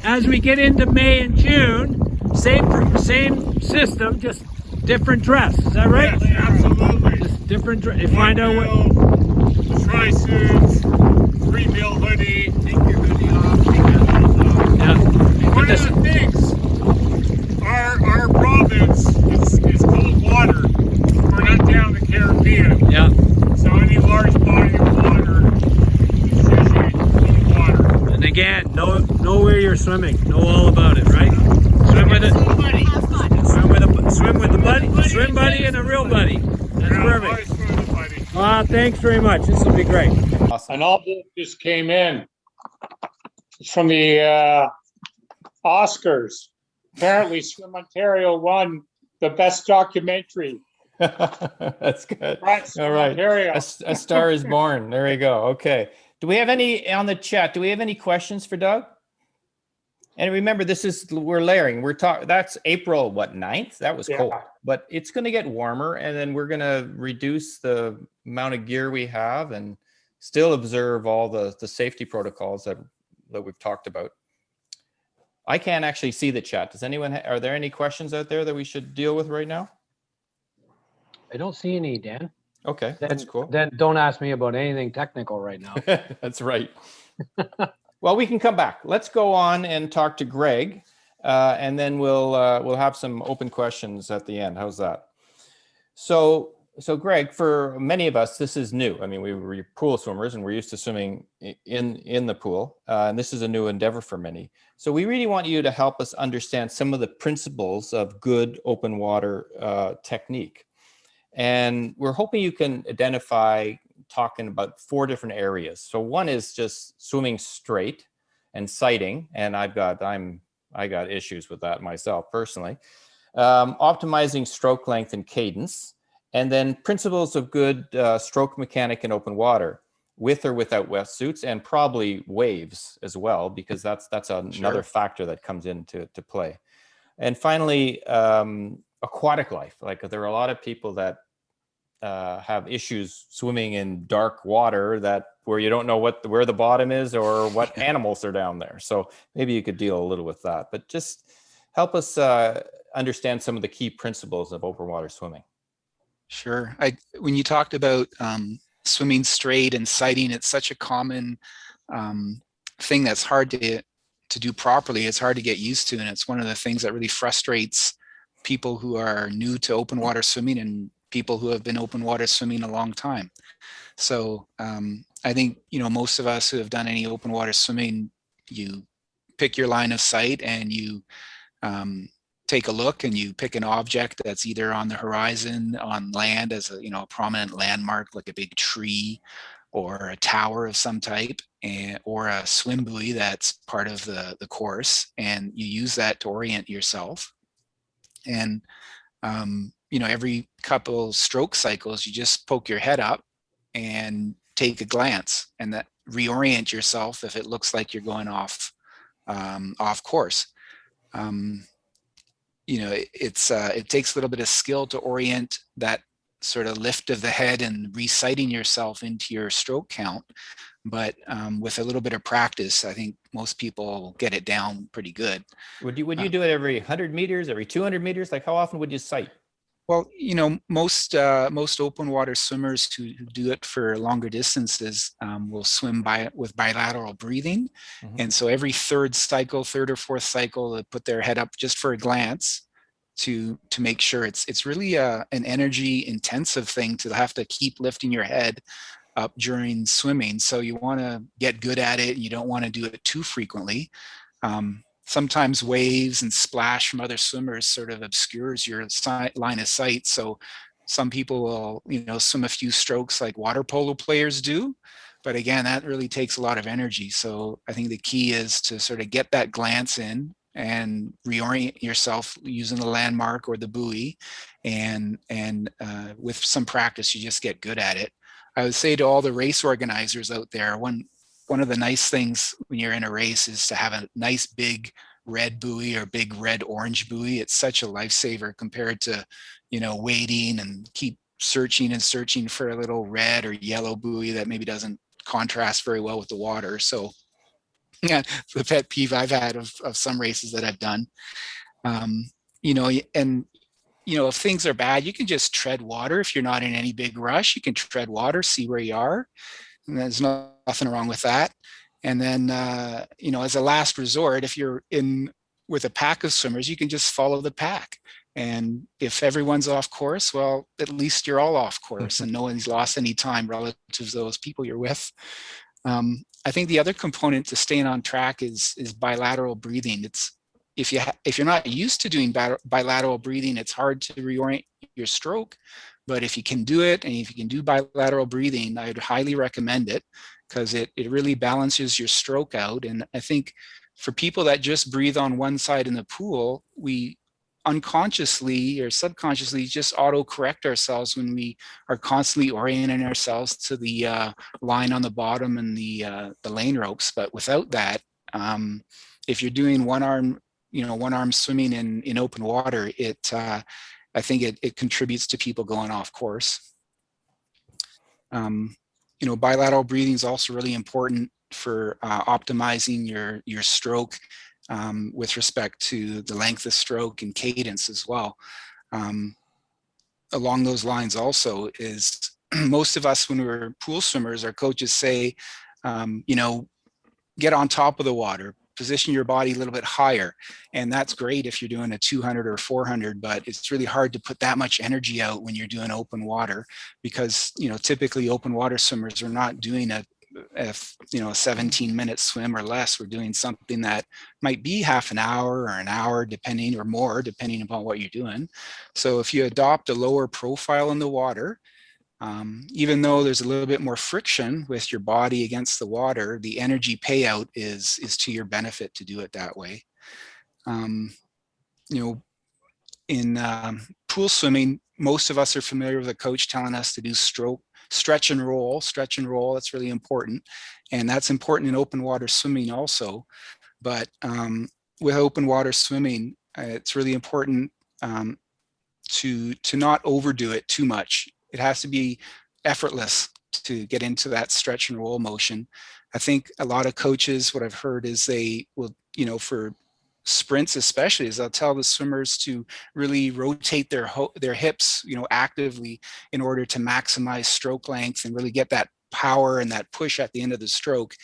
As we get into May and June, same system, just different dress. Is that right? Yes, absolutely. Just different dress. You find out what. Tri-suits, 3-meal hoodie, take your hoodie off, take your hoodie off. Yeah. One of the things, our province is cold water. We're not down the Caribbean. Yeah. So any large body of water is usually cold water. And again, know where you're swimming. Know all about it, right? Swim with it. Swim with the buddy, swim buddy, and a real buddy. That's perfect. Thanks very much. This will be great. Awesome. An envelope just came in. It's from the Oscars. Apparently, Swim Ontario won the best documentary. That's good. Right, All right. Ontario. A Star is Born. There you go. Okay. Do we have any on the chat? Do we have any questions for Doug? And remember, we're layering. That's April, 9th? That was cold. But it's going to get warmer, and then we're going to reduce the amount of gear we have and still observe all the safety protocols that we've talked about. I can't actually see the chat. Does anyone, are there any questions out there that we should deal with right now? I don't see any, Dan. Okay, that's cool. Then don't ask me about anything technical right now. That's right. Well, we can come back. Let's go on and talk to Greg, and then we'll have some open questions at the end. How's that? So Greg, for many of us, this is new. I mean, we were pool swimmers and we're used to swimming in the pool, and this is a new endeavor for many. So we really want you to help us understand some of the principles of good open water technique. And we're hoping you can identify, talking about 4 different areas. So one is just swimming straight and sighting, and I got issues with that myself personally. Optimizing stroke length and cadence, and then principles of good stroke mechanic in open water, with or without wetsuits, and probably waves as well, because that's another factor that comes into play. And finally, aquatic life. Like, there are a lot of people that have issues swimming in dark water where you don't know where the bottom is or what animals are down there. So maybe you could deal a little with that, but just help us understand some of the key principles of open water swimming. Sure. When you talked about swimming straight and sighting, it's such a common thing that's hard to do properly. It's hard to get used to, and it's one of the things that really frustrates people who are new to open water swimming and people who have been open water swimming a long time. So I think, most of us who have done any open water swimming, you pick your line of sight and you take a look and you pick an object that's either on the horizon, on land as a prominent landmark, like a big tree or a tower of some type, or a swim buoy that's part of the course, and you use that to orient yourself. And every couple stroke cycles, you just poke your head up and take a glance, and that reorient yourself if it looks like you're going off course. It takes a little bit of skill to orient that sort of lift of the head and resighting yourself into your stroke count. But with a little bit of practice, I think most people get it down pretty good. Would you do it every 100 meters, every 200 meters? Like, how often would you sight? Well, most open water swimmers who do it for longer distances will swim with bilateral breathing. Mm-hmm. And so every third or fourth cycle, they put their head up just for a glance to make sure. It's really an energy intensive thing to have to keep lifting your head up during swimming. So you want to get good at it. You don't want to do it too frequently. Sometimes waves and splash from other swimmers sort of obscures your line of sight. So some people will, swim a few strokes like water polo players do. But again, that really takes a lot of energy. So I think the key is to sort of get that glance in and reorient yourself using the landmark or the buoy. And with some practice, you just get good at it. I would say to all the race organizers out there, one of the nice things when you're in a race is to have a nice big red buoy or big red orange buoy. It's such a lifesaver compared to, waiting and keep searching for a little red or yellow buoy that maybe doesn't contrast very well with the water. So yeah, the pet peeve I've had of some races that I've done. If things are bad, you can just tread water. If you're not in any big rush, you can tread water, see where you are. And there's nothing wrong with that. And then, as a last resort, if you're in with a pack of swimmers, you can just follow the pack. And if everyone's off course, well, at least you're all off course and no one's lost any time relative to those people you're with. I think the other component to staying on track is bilateral breathing. If you're not used to doing bilateral breathing, it's hard to reorient your stroke. But if you can do it, and if you can do bilateral breathing, I would highly recommend it, because it really balances your stroke out. And I think for people that just breathe on one side in the pool, we unconsciously or subconsciously just auto-correct ourselves when we are constantly orienting ourselves to the line on the bottom and the lane ropes. But without that, if you're doing one arm swimming in open water, I think it contributes to people going off course. Bilateral breathing is also really important for optimizing your stroke. with respect to the length of stroke and cadence as well. Along those lines also is most of us, when we were pool swimmers, our coaches say, get on top of the water, position your body a little bit higher. And that's great if you're doing a 200 or 400, but it's really hard to put that much energy out when you're doing open water, because, typically open water swimmers are not doing a 17-minute swim or less. We're doing something that might be half an hour or an hour, depending, or more, depending upon what you're doing. So if you adopt a lower profile in the water, even though there's a little bit more friction with your body against the water, the energy payout is to your benefit to do it that way. In pool swimming, most of us are familiar with a coach telling us to do stretch and roll. That's really important. And that's important in open water swimming also. But with open water swimming, it's really important to not overdo it too much. It has to be effortless to get into that stretch and roll motion. I think a lot of coaches, what I've heard is they will, for sprints especially, is they'll tell the swimmers to really rotate their hips, actively, in order to maximize stroke length and really get that power and that push at the end of the stroke.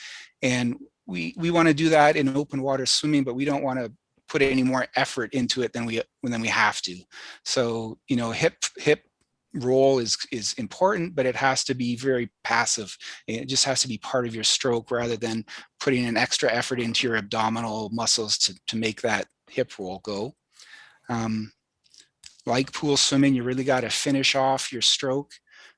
And we want to do that in open water swimming, but we don't want to put any more effort into it than we have to. So, hip roll is important, but it has to be very passive. It just has to be part of your stroke rather than putting an extra effort into your abdominal muscles to make that hip roll go. Like pool swimming, you really got to finish off your stroke.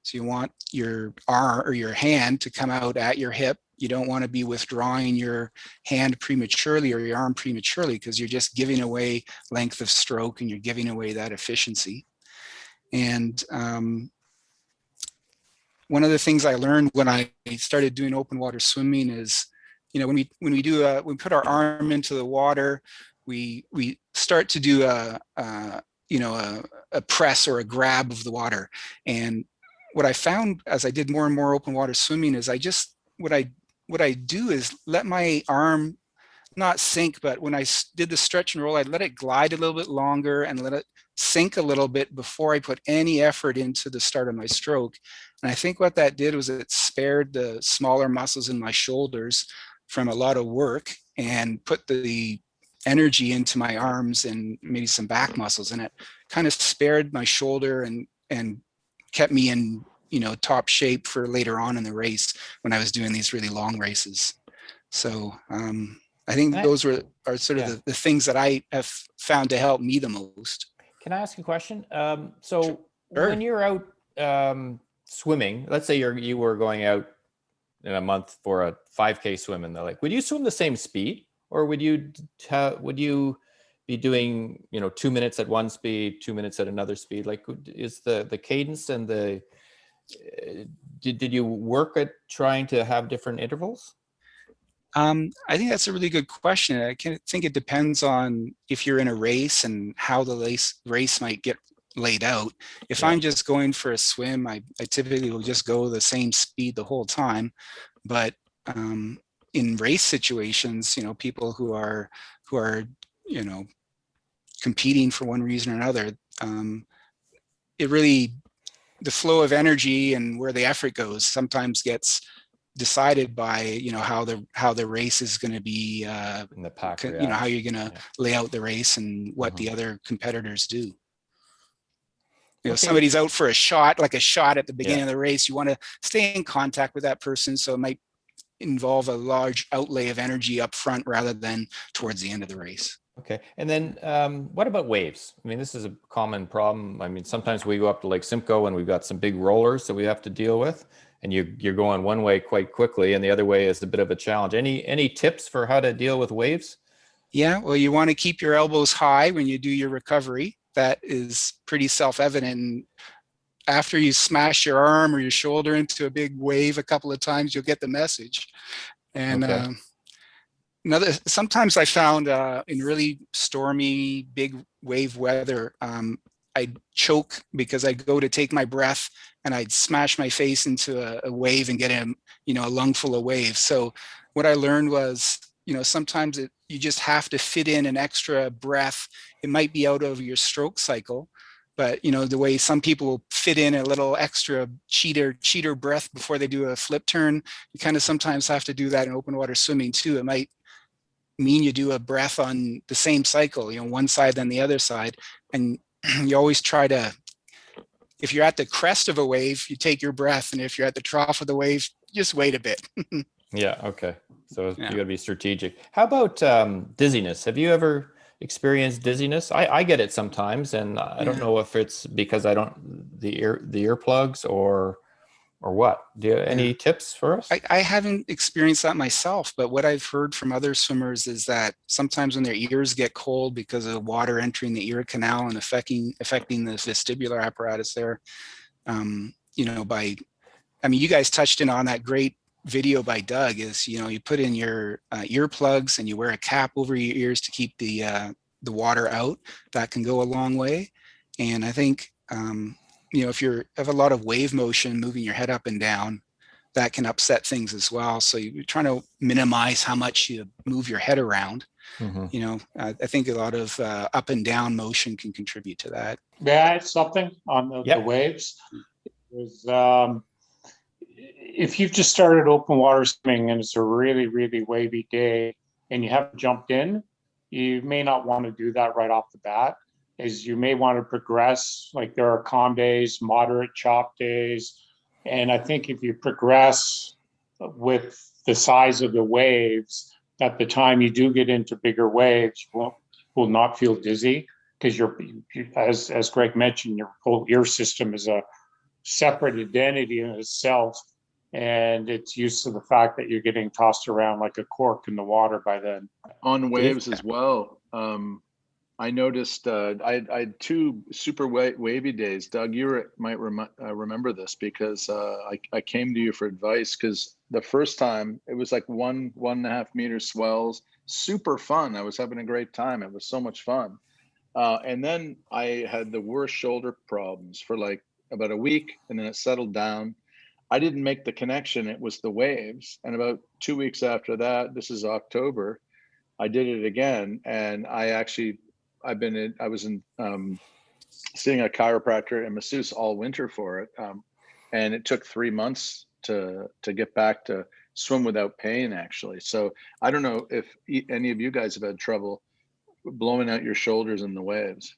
So you want your arm or your hand to come out at your hip. You don't want to be withdrawing your hand prematurely or your arm prematurely, because you're just giving away length of stroke and you're giving away that efficiency. And one of the things I learned when I started doing open water swimming is, when we put our arm into the water, we start to do a press or a grab of the water. And what I found as I did more and more open water swimming is what I do is let my arm not sink, but when I did the stretch and roll, I'd let it glide a little bit longer and let it sink a little bit before I put any effort into the start of my stroke. And I think what that did was it spared the smaller muscles in my shoulders from a lot of work and put the energy into my arms and maybe some back muscles, and it kind of spared my shoulder and kept me in top shape for later on in the race when I was doing these really long races. So I think those are sort of the things that I have found to help me the most. Can I ask a question? So Sure. when you're out swimming, let's say you were going out in a month for a 5K swim in the lake, would you swim the same speed, or would you be doing 2 minutes at one speed, 2 minutes at another speed? Like, is the cadence and the did you work at trying to have different intervals? I think that's a really good question. I think it depends on if you're in a race and how the race might get laid out. If I'm just going for a swim, I typically will just go the same speed the whole time. But in race situations, people who are competing for one reason or another, the flow of energy and where the effort goes sometimes gets decided by how the race is going to be In the pack, how you're going to lay out the race and what the other competitors do. Somebody's out for a shot at the beginning of the race, you want to stay in contact with that person, so it might involve a large outlay of energy up front rather than towards the end of the race. Okay. And then what about waves? I mean, this is a common problem. I mean, sometimes we go up to Lake Simcoe and we've got some big rollers that we have to deal with, and you're going one way quite quickly and the other way is a bit of a challenge. Any tips for how to deal with waves? Yeah, well, you want to keep your elbows high when you do your recovery. That is pretty self-evident. After you smash your arm or your shoulder into a big wave a couple of times, you'll get the message. And sometimes I found in really stormy, big wave weather, I'd choke because I'd go to take my breath and I'd smash my face into a wave and get a lung full of waves. So what I learned was sometimes you just have to fit in an extra breath. It might be out of your stroke cycle, but the way some people fit in a little extra cheater breath before they do a flip turn, you kind of sometimes have to do that in open water swimming too. It might mean you do a breath on the same cycle, one side then the other side. And you always try to, if you're at the crest of a wave, you take your breath. And if you're at the trough of the wave, just wait a bit. Yeah. Okay. So Yeah. you got to be strategic. How about dizziness? Have you ever experienced dizziness? I get it sometimes, and I don't know if it's because I don't the earplugs or what. Do you have any tips for us? I haven't experienced that myself, but what I've heard from other swimmers is that sometimes when their ears get cold because of water entering the ear canal and affecting the vestibular apparatus there, you guys touched in on that great video by Doug is, you put in your earplugs and you wear a cap over your ears to keep the water out. That can go a long way. And I think, if you have a lot of wave motion moving your head up and down, that can upset things as well. So you're trying to minimize how much you move your head around. I think a lot of up and down motion can contribute to that. May I add something on the waves? If you've just started open water swimming and it's a really, really wavy day and you haven't jumped in, you may not want to do that right off the bat, as you may want to progress. Like there are calm days, moderate chop days. And I think if you progress with the size of the waves, at the time you do get into bigger waves, you will not feel dizzy, because as Greg mentioned, your whole ear system is a separate identity in itself. And it's used to the fact that you're getting tossed around like a cork in the water by then. On waves as well. I noticed I had two super wavy days. Doug, you might remember this, because I came to you for advice, because the first time it was like 1.5 meter swells, super fun. I was having a great time. It was so much fun. And then I had the worst shoulder problems for like about a week, and then it settled down. I didn't make the connection. It was the waves. And about 2 weeks after that, this is October, I did it again. And I was seeing a chiropractor and masseuse all winter for it. And it took 3 months to get back to swim without pain, actually. So I don't know if any of you guys have had trouble blowing out your shoulders in the waves.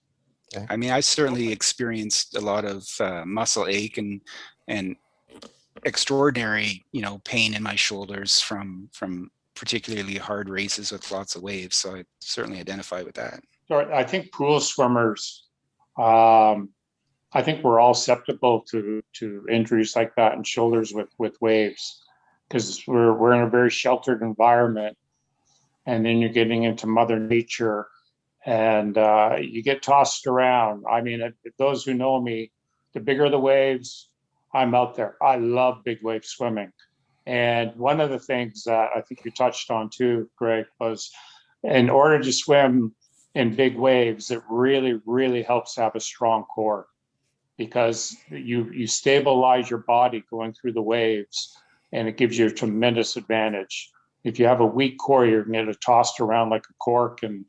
Okay. I mean, I certainly experienced a lot of muscle ache and extraordinary, pain in my shoulders from particularly hard races with lots of waves. So I certainly identify with that. So I think pool swimmers, I think we're all susceptible to injuries like that in shoulders with waves, because we're in a very sheltered environment, and then you're getting into Mother Nature, and you get tossed around. I mean, those who know me, the bigger the waves, I'm out there. I love big wave swimming. And one of the things that I think you touched on too, Greg, was in order to swim in big waves, it really, really helps to have a strong core, because you stabilize your body going through the waves, and it gives you a tremendous advantage. If you have a weak core, you're going to get tossed around like a cork, and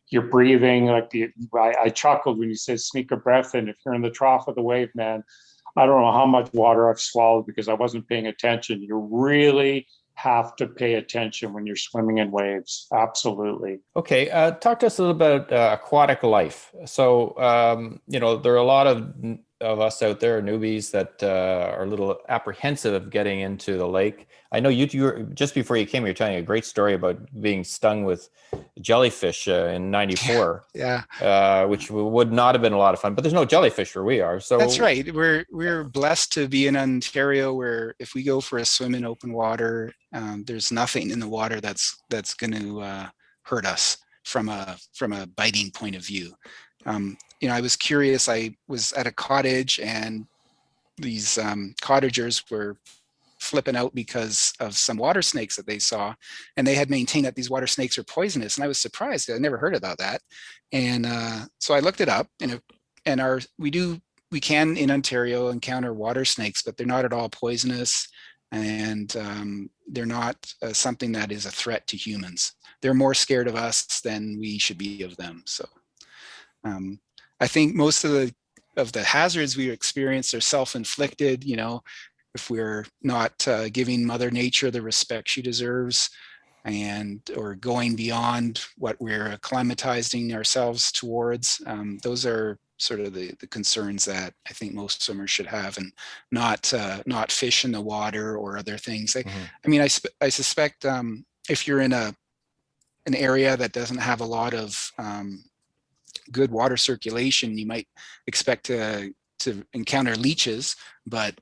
you're breathing like I chuckled when you said sneak a breath in. If you're in the trough of the wave, man, I don't know how much water I've swallowed because I wasn't paying attention. You really have to pay attention when you're swimming in waves. Absolutely. Okay. Talk to us a little about aquatic life. So, there are a lot of us out there, newbies, that are a little apprehensive of getting into the lake. I know you were, just before you came, you were telling a great story about being stung with jellyfish in '94. Yeah. Which would not have been a lot of fun, but there's no jellyfish where we are. So that's right. We're blessed to be in Ontario, where if we go for a swim in open water, there's nothing in the water that's going to hurt us from a biting point of view. I was curious. I was at a cottage, and these cottagers were flipping out because of some water snakes that they saw, and they had maintained that these water snakes are poisonous. And I was surprised. I never heard about that. And so I looked it up, and we can in Ontario encounter water snakes, but they're not at all poisonous. and they're not something that is a threat to humans. They're more scared of us than we should be of them. So I think most of the hazards we experience are self-inflicted. You know, if we're not giving Mother Nature the respect she deserves, or going beyond what we're acclimatizing ourselves towards. Those are sort of the concerns that I think most swimmers should have, and not fish in the water or other things. I mean, I suspect if you're in an area that doesn't have a lot of good water circulation, you might expect to encounter leeches, but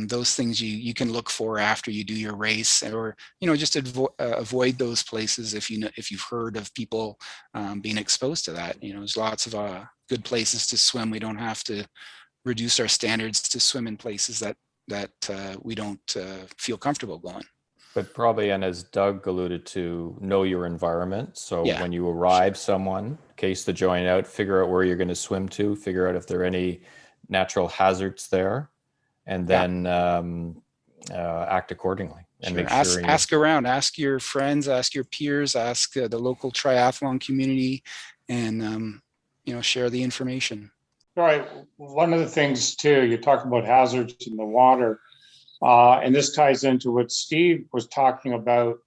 those things you can look for after you do your race, or just avoid those places if you've heard of people being exposed to that. There's lots of good places to swim. We don't have to reduce our standards to swim in places that we don't feel comfortable going. But probably, and as Doug alluded to, know your environment. So Yeah. when you arrive someone, case the joint out, figure out where you're going to swim to, figure out if there are any natural hazards there, and then act accordingly. And Sure. make sure ask around, ask your friends, ask your peers, ask the local triathlon community, and share the information. All right. One of the things too, you talk about hazards in the water, and this ties into what Steve was talking about.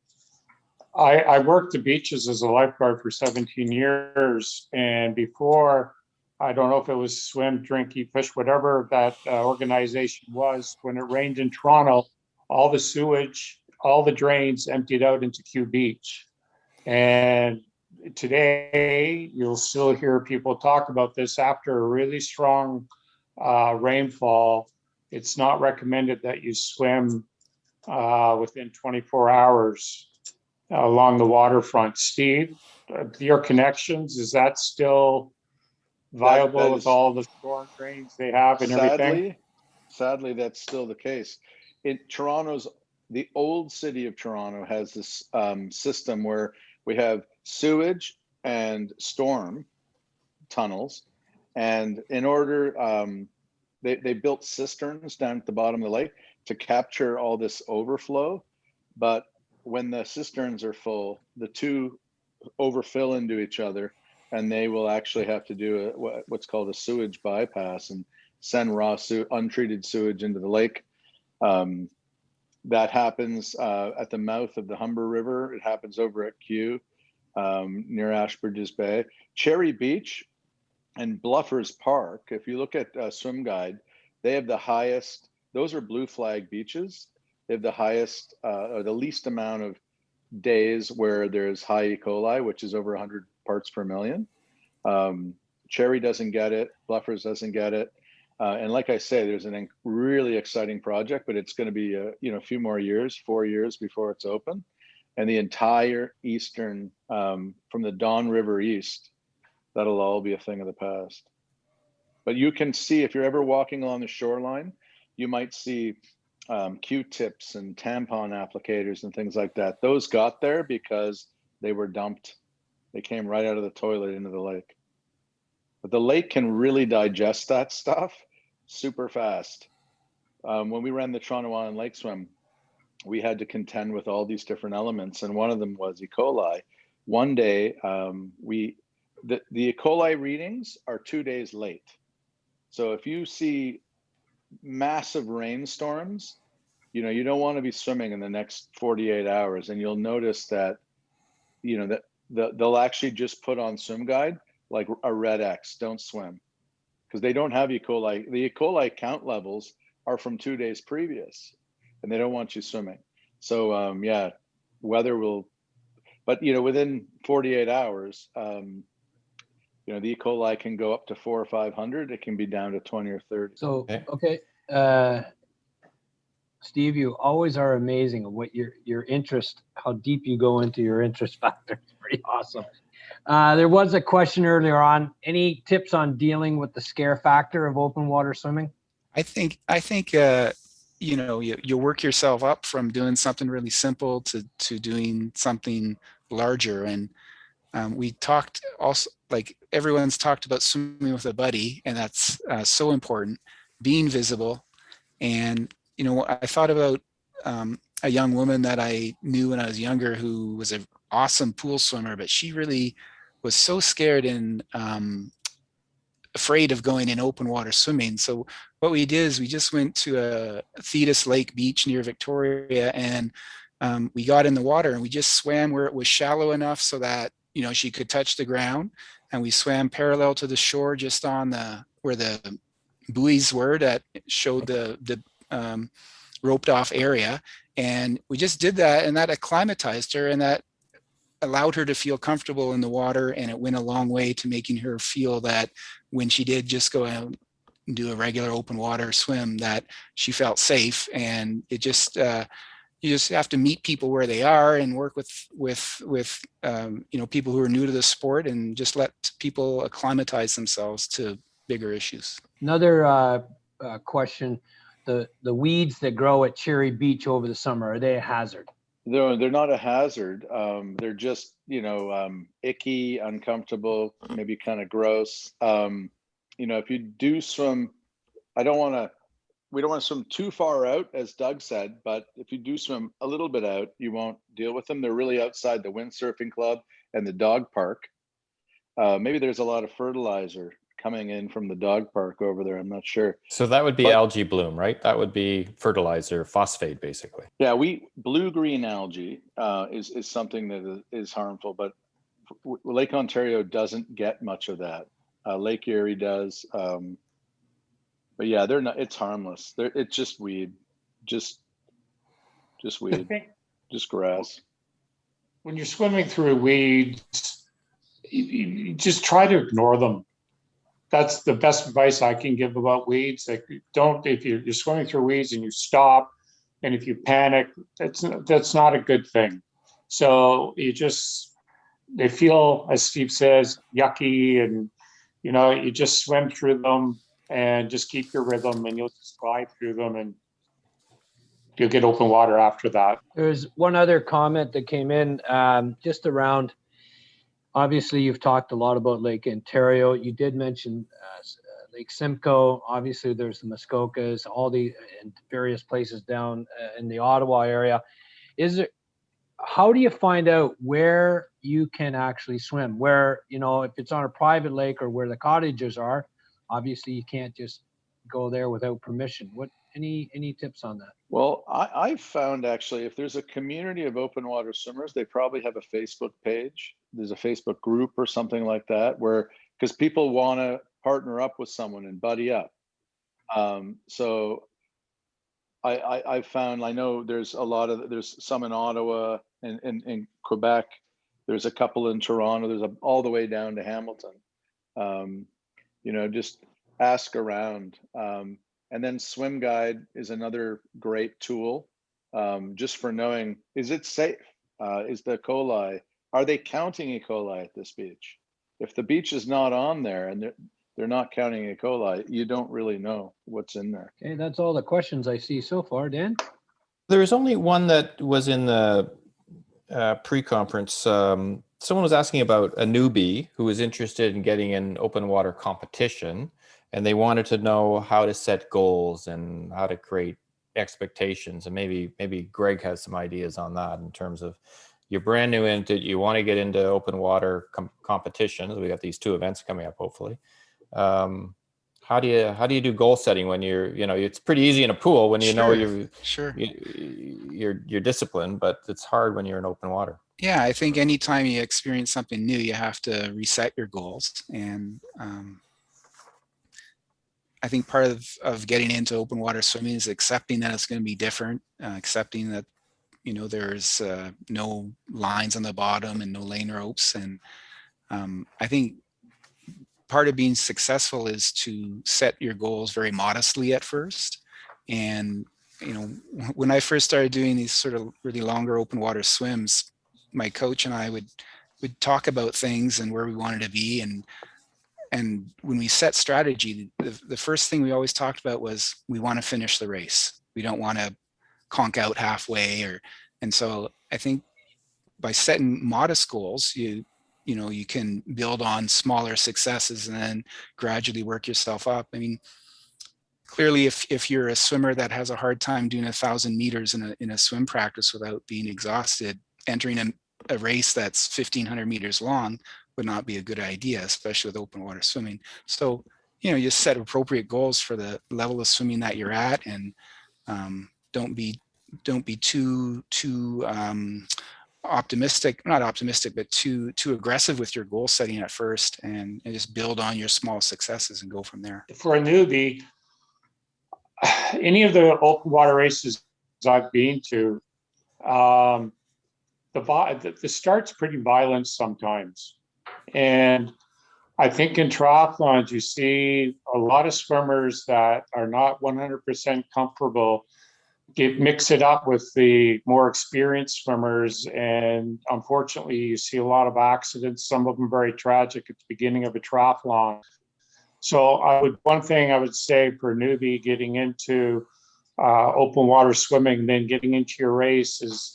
I worked the beaches as a lifeguard for 17 years, and before, I don't know if it was swim, drink, eat fish, whatever that organization was, when it rained in Toronto, all the sewage, all the drains emptied out into Q Beach. And today, you'll still hear people talk about this after a really strong rainfall. It's not recommended that you swim within 24 hours along the waterfront. Steve, your connections, is that still viable with all the storm drains they have and everything? Sadly, that's still the case. The old city of Toronto has this system where we have sewage and storm tunnels, and in order, they built cisterns down at the bottom of the lake to capture all this overflow. But when the cisterns are full, the two overfill into each other, and they will actually have to do what's called a sewage bypass and send raw untreated sewage into the lake. That happens at the mouth of the Humber River. It happens over at Kew, near Ashbridges Bay. Cherry Beach and Bluffers Park, if you look at Swim Guide, they have the highest, those are blue flag beaches. They have the highest or the least amount of days where there's high E. coli, which is over 100 parts per million. Cherry doesn't get it, Bluffers doesn't get it. And like I say, there's a really exciting project, but it's going to be a few more years, 4 years before it's open. And the entire eastern, from the Don River east, that'll all be a thing of the past. But you can see, if you're ever walking along the shoreline, you might see Q-tips and tampon applicators and things like that. Those got there because they were dumped. They came right out of the toilet into the lake. But the lake can really digest that stuff super fast. When we ran the Toronto Island Lake Swim, we had to contend with all these different elements, and one of them was E. coli. One day, the E. coli readings are 2 days late. So if you see massive rainstorms, you don't want to be swimming in the next 48 hours, and you'll notice that, that they'll actually just put on Swim Guide like a red X, don't swim, because they don't have E. coli. The E. coli count levels are from 2 days previous, and they don't want you swimming. So yeah, weather will, but within 48 hours, the E. coli can go up to 400 or 500. It can be down to 20 or 30. So, okay. Steve, you always are amazing at what your interest, how deep you go into your interest factor. It's pretty awesome. There was a question earlier on. Any tips on dealing with the scare factor of open water swimming? I think you work yourself up from doing something really simple to doing something larger. And we talked also, like everyone's talked about swimming with a buddy, and that's so important. Being visible, and I thought about a young woman that I knew when I was younger who was an awesome pool swimmer, but she really was so scared and afraid of going in open water swimming. So what we did is we just went to a Thetis Lake beach near Victoria, and we got in the water and we just swam where it was shallow enough so that, you know, she could touch the ground, and we swam parallel to the shore just on the where the buoys were that showed the roped off area, and we just did that, and that acclimatized her, and that allowed her to feel comfortable in the water, and it went a long way to making her feel that when she did just go out and do a regular open water swim, that she felt safe. And it just you just have to meet people where they are and work with you know, people who are new to the sport, and just let people acclimatize themselves to bigger issues. Another question: the weeds that grow at Cherry Beach over the summer, are they a hazard? They're not a hazard. They're just, you know, icky, uncomfortable, maybe kind of gross. You know, if you do swim, we don't want to swim too far out, as Doug said, but if you do swim a little bit out, you won't deal with them. They're really outside the windsurfing club and the dog park. Maybe there's a lot of fertilizer coming in from the dog park over there. I'm not sure. So that would be algae bloom, right? That would be fertilizer, phosphate, basically. Yeah, blue-green algae is something that is harmful, but Lake Ontario doesn't get much of that. Lake Erie does, but yeah, they're not. It's harmless. It's just weed, just weed, just grass. When you're swimming through weeds, you just try to ignore them. That's the best advice I can give about weeds. Like, don't, if you're swimming through weeds and you stop, and if you panic, that's not a good thing. So they feel, as Steve says, yucky, and you know, you just swim through them and just keep your rhythm, and you'll just glide through them, and you'll get open water after that. There's one other comment that came in just around. Obviously, you've talked a lot about Lake Ontario. You did mention Lake Simcoe. Obviously, there's the Muskokas, all the and various places down in the Ottawa area. How do you find out where you can actually swim? Where, you know, if it's on a private lake or where the cottages are, obviously you can't just go there without permission. Any tips on that? Well, I've found, actually, if there's a community of open water swimmers, they probably have a Facebook page. There's a Facebook group or something like that, where, because people want to partner up with someone and buddy up. So I've found, I know there's some in Ottawa and in Quebec. There's a couple in Toronto. There's all the way down to Hamilton. You know, just ask around. And then Swim Guide is another great tool, just for knowing, is it safe? Is the E. coli, are they counting E. coli at this beach? If the beach is not on there and they're not counting E. coli, you don't really know what's in there. Okay, that's all the questions I see so far. Dan? There was only one that was in the pre-conference. Someone was asking about a newbie who was interested in getting an open water competition, and they wanted to know how to set goals and how to create expectations. And maybe Greg has some ideas on that in terms of, you're brand new into it, you want to get into open water competitions. We got these 2 events coming up, hopefully. How do you do goal setting when it's pretty easy in a pool when you know you're disciplined, but it's hard when you're in open water. Yeah, I think anytime you experience something new, you have to reset your goals. And I think part of getting into open water swimming is accepting that it's going to be different, accepting that, you know, there's no lines on the bottom and no lane ropes. And I think part of being successful is to set your goals very modestly at first. And, you know, when I first started doing these sort of really longer open water swims, my coach and I would talk about things and where we wanted to be. And when we set strategy, the first thing we always talked about was, we want to finish the race. We don't want to conk out halfway. And so I think by setting modest goals, you can build on smaller successes and then gradually work yourself up. I mean, clearly, if you're a swimmer that has a hard time doing 1,000 meters in a swim practice without being exhausted, entering a race that's 1,500 meters long would not be a good idea, especially with open water swimming. So, you set appropriate goals for the level of swimming that you're at, and don't be too optimistic, not optimistic, but too aggressive with your goal setting at first, and just build on your small successes and go from there. For a newbie, any of the open water races I've been to, the start's pretty violent sometimes. And I think in triathlons, you see a lot of swimmers that are not 100% comfortable mix it up with the more experienced swimmers. And unfortunately, you see a lot of accidents, some of them very tragic at the beginning of a triathlon. So one thing I would say for a newbie getting into open water swimming, then getting into your race is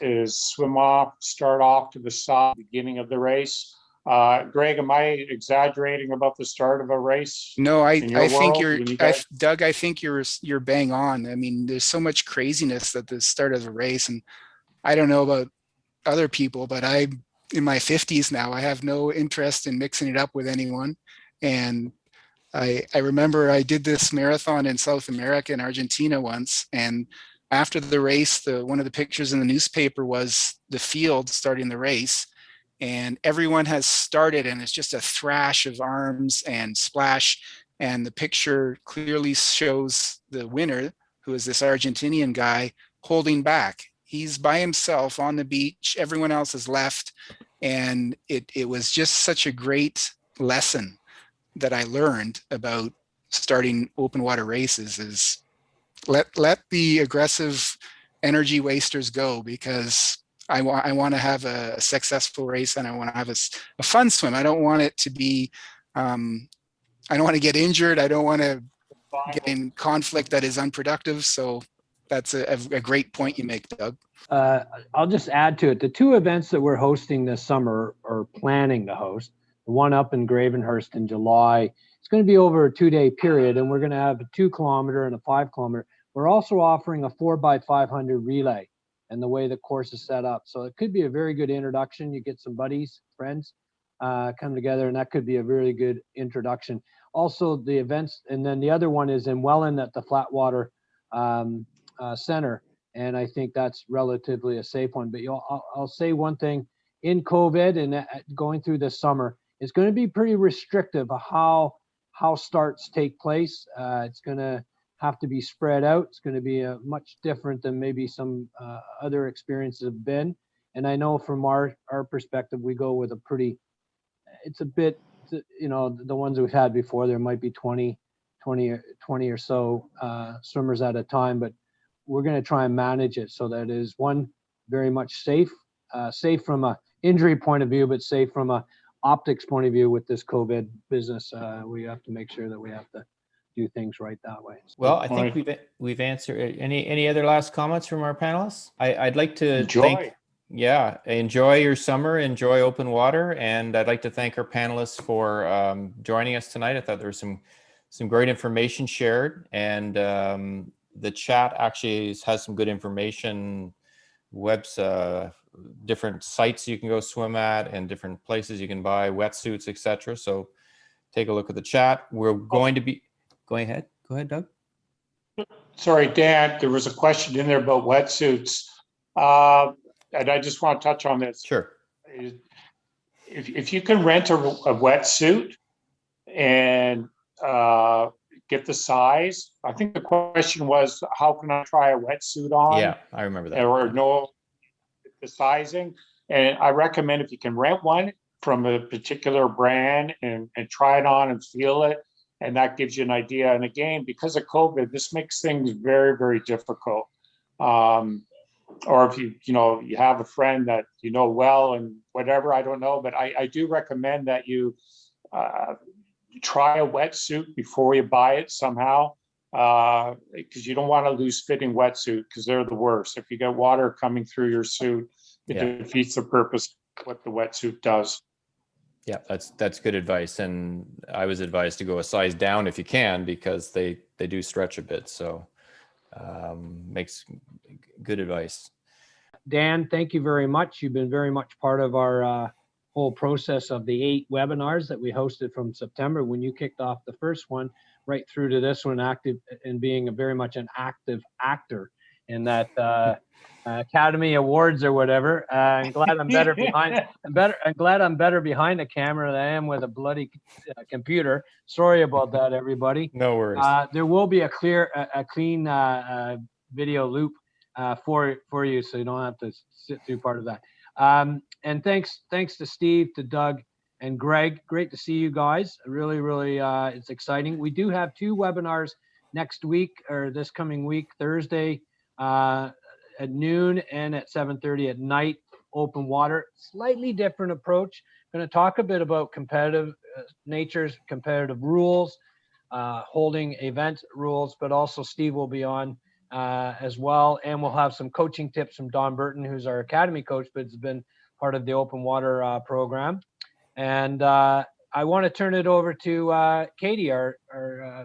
start off to the side, beginning of the race. Greg, am I exaggerating about the start of a race? No, I think Doug, I think you're bang on. I mean, there's so much craziness at the start of a race, and I don't know about other people, but I'm in my 50s now. I have no interest in mixing it up with anyone. And I remember I did this marathon in South America, in Argentina once, and after the race, one of the pictures in the newspaper was the field starting the race, and everyone has started, and it's just a thrash of arms and splash, and the picture clearly shows the winner, who is this Argentinian guy, holding back. He's by himself on the beach, everyone else has left, and it was just such a great lesson that I learned about starting open water races, is let the aggressive energy wasters go, because I want to have a successful race, and I want to have a fun swim. I don't want it to be, I don't want to get injured. I don't want to get in conflict that is unproductive. So that's a great point you make, Doug. I'll just add to it. The two events that we're hosting this summer, or planning to host, the one up in Gravenhurst in July, it's going to be over a 2-day period, and we're going to have a 2 kilometer and a 5 kilometer. We're also offering a 4x500 relay, and the way the course is set up. So it could be a very good introduction. You get some buddies, friends come together, and that could be a really good introduction. Also the events, and then the other one is in Welland at the Flatwater Center. And I think that's relatively a safe one. But I'll say one thing, in COVID and going through this summer, it's going to be pretty restrictive of how starts take place. It's going to have to be spread out. It's going to be much different than maybe some other experiences have been. And I know from our perspective, we go with it's a bit, the ones we've had before, there might be 20 or so swimmers at a time, but we're going to try and manage it so that it is, one, very much safe from a injury point of view, but safe from a optics point of view. With this COVID business, we have to make sure that we have to do things right that way. Well, I think we've answered. Any other last comments from our panelists? I'd like to enjoy your summer, enjoy open water, and I'd like to thank our panelists for joining us tonight. I thought there was some great information shared, and the chat actually has some good information, different sites you can go swim at, and different places you can buy wetsuits, etc. So take a look at the chat. We're going to be going ahead. Go ahead, Doug. Sorry, Dan, there was a question in there about wetsuits. And I just want to touch on this. Sure. If you can rent a wetsuit and get the size, I think the question was, how can I try a wetsuit on? Yeah, I remember that. Or know the sizing. And I recommend, if you can rent one from a particular brand and try it on and feel it, and that gives you an idea. And again, because of COVID, this makes things very, very difficult. Or if you have a friend that you know well and whatever, I don't know, but I do recommend that you try a wetsuit before you buy it somehow, because you don't want a loose fitting wetsuit, because they're the worst. If you get water coming through your suit, it defeats the purpose of what the wetsuit does. Yeah, that's good advice. And I was advised to go a size down if you can, because they they do stretch a bit. So makes good advice. Dan, thank you very much. You've been very much part of our whole process of the 8 webinars that we hosted from September when you kicked off the first one right through to this one, active and being very much an active actor in that Academy Awards or whatever. I'm glad I'm better behind. I'm glad I'm better behind the camera than I am with a bloody computer. Sorry about that, everybody. No worries. There will be a clean video loop for you, so you don't have to sit through part of that. And thanks to Steve, to Doug, and Greg. Great to see you guys. Really, it's exciting. We do have 2 webinars next week, or this coming week, Thursday at noon and at 7:30 at night. Open water, slightly different approach. Going to talk a bit about competitive natures, competitive rules, holding event rules, but also Steve will be on as well. And we'll have some coaching tips from Don Burton, who's our academy coach, but has been part of the open water program. And I want to turn it over to Katie, our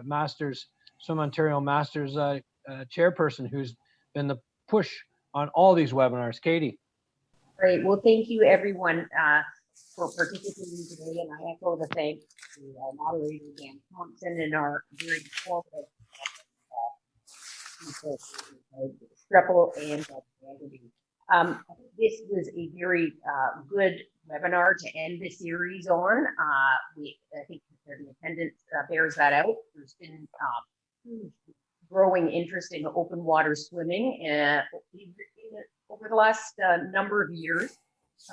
Masters, Swim Ontario Masters chairperson, who's been the push on all these webinars. Katie. Great. Well, thank you everyone for participating today, and I echo the thanks to our moderator Dan Thompson and our very informative Streppel and Vanderby. This was a very good webinar to end the series on. I think the attendance bears that out. There's been growing interest in open water swimming over the last number of years,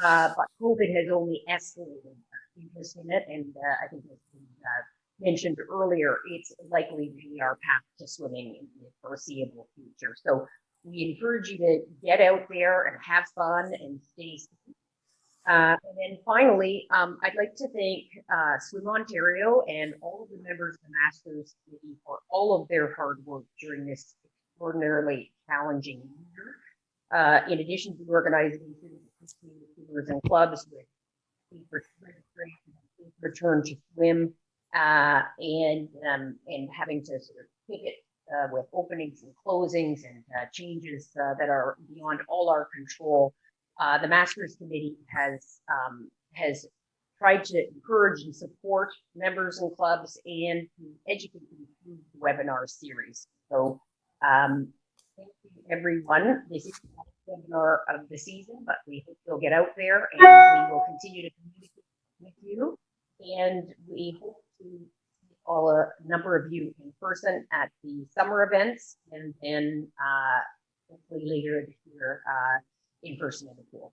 but COVID has only escalated interest in it, and I think as mentioned earlier, it's likely to be our path to swimming in the foreseeable future. So we encourage you to get out there and have fun and stay safe. And then finally, I'd like to thank Swim Ontario and all of the members of the Masters Committee for all of their hard work during this extraordinarily challenging year. In addition to organizing swimmers and clubs with return to swim and having to sort of pick it with openings and closings and changes that are beyond all our control. The Masters Committee has tried to encourage and support members and clubs and to educate them through the webinar series. So thank you everyone. This is the last webinar of the season, but we hope you'll get out there and we will continue to communicate with you. And we hope to see a number of you in person at the summer events, and then hopefully later this year in person in the pool.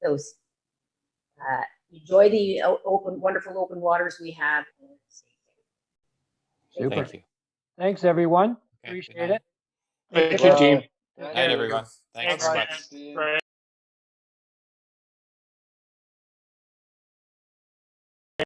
So enjoy the wonderful open waters we have. Super. Thank you. Thanks, everyone. Okay, Appreciate good night. it. Thank you, team. Good night, everyone. Thanks very much. Steve.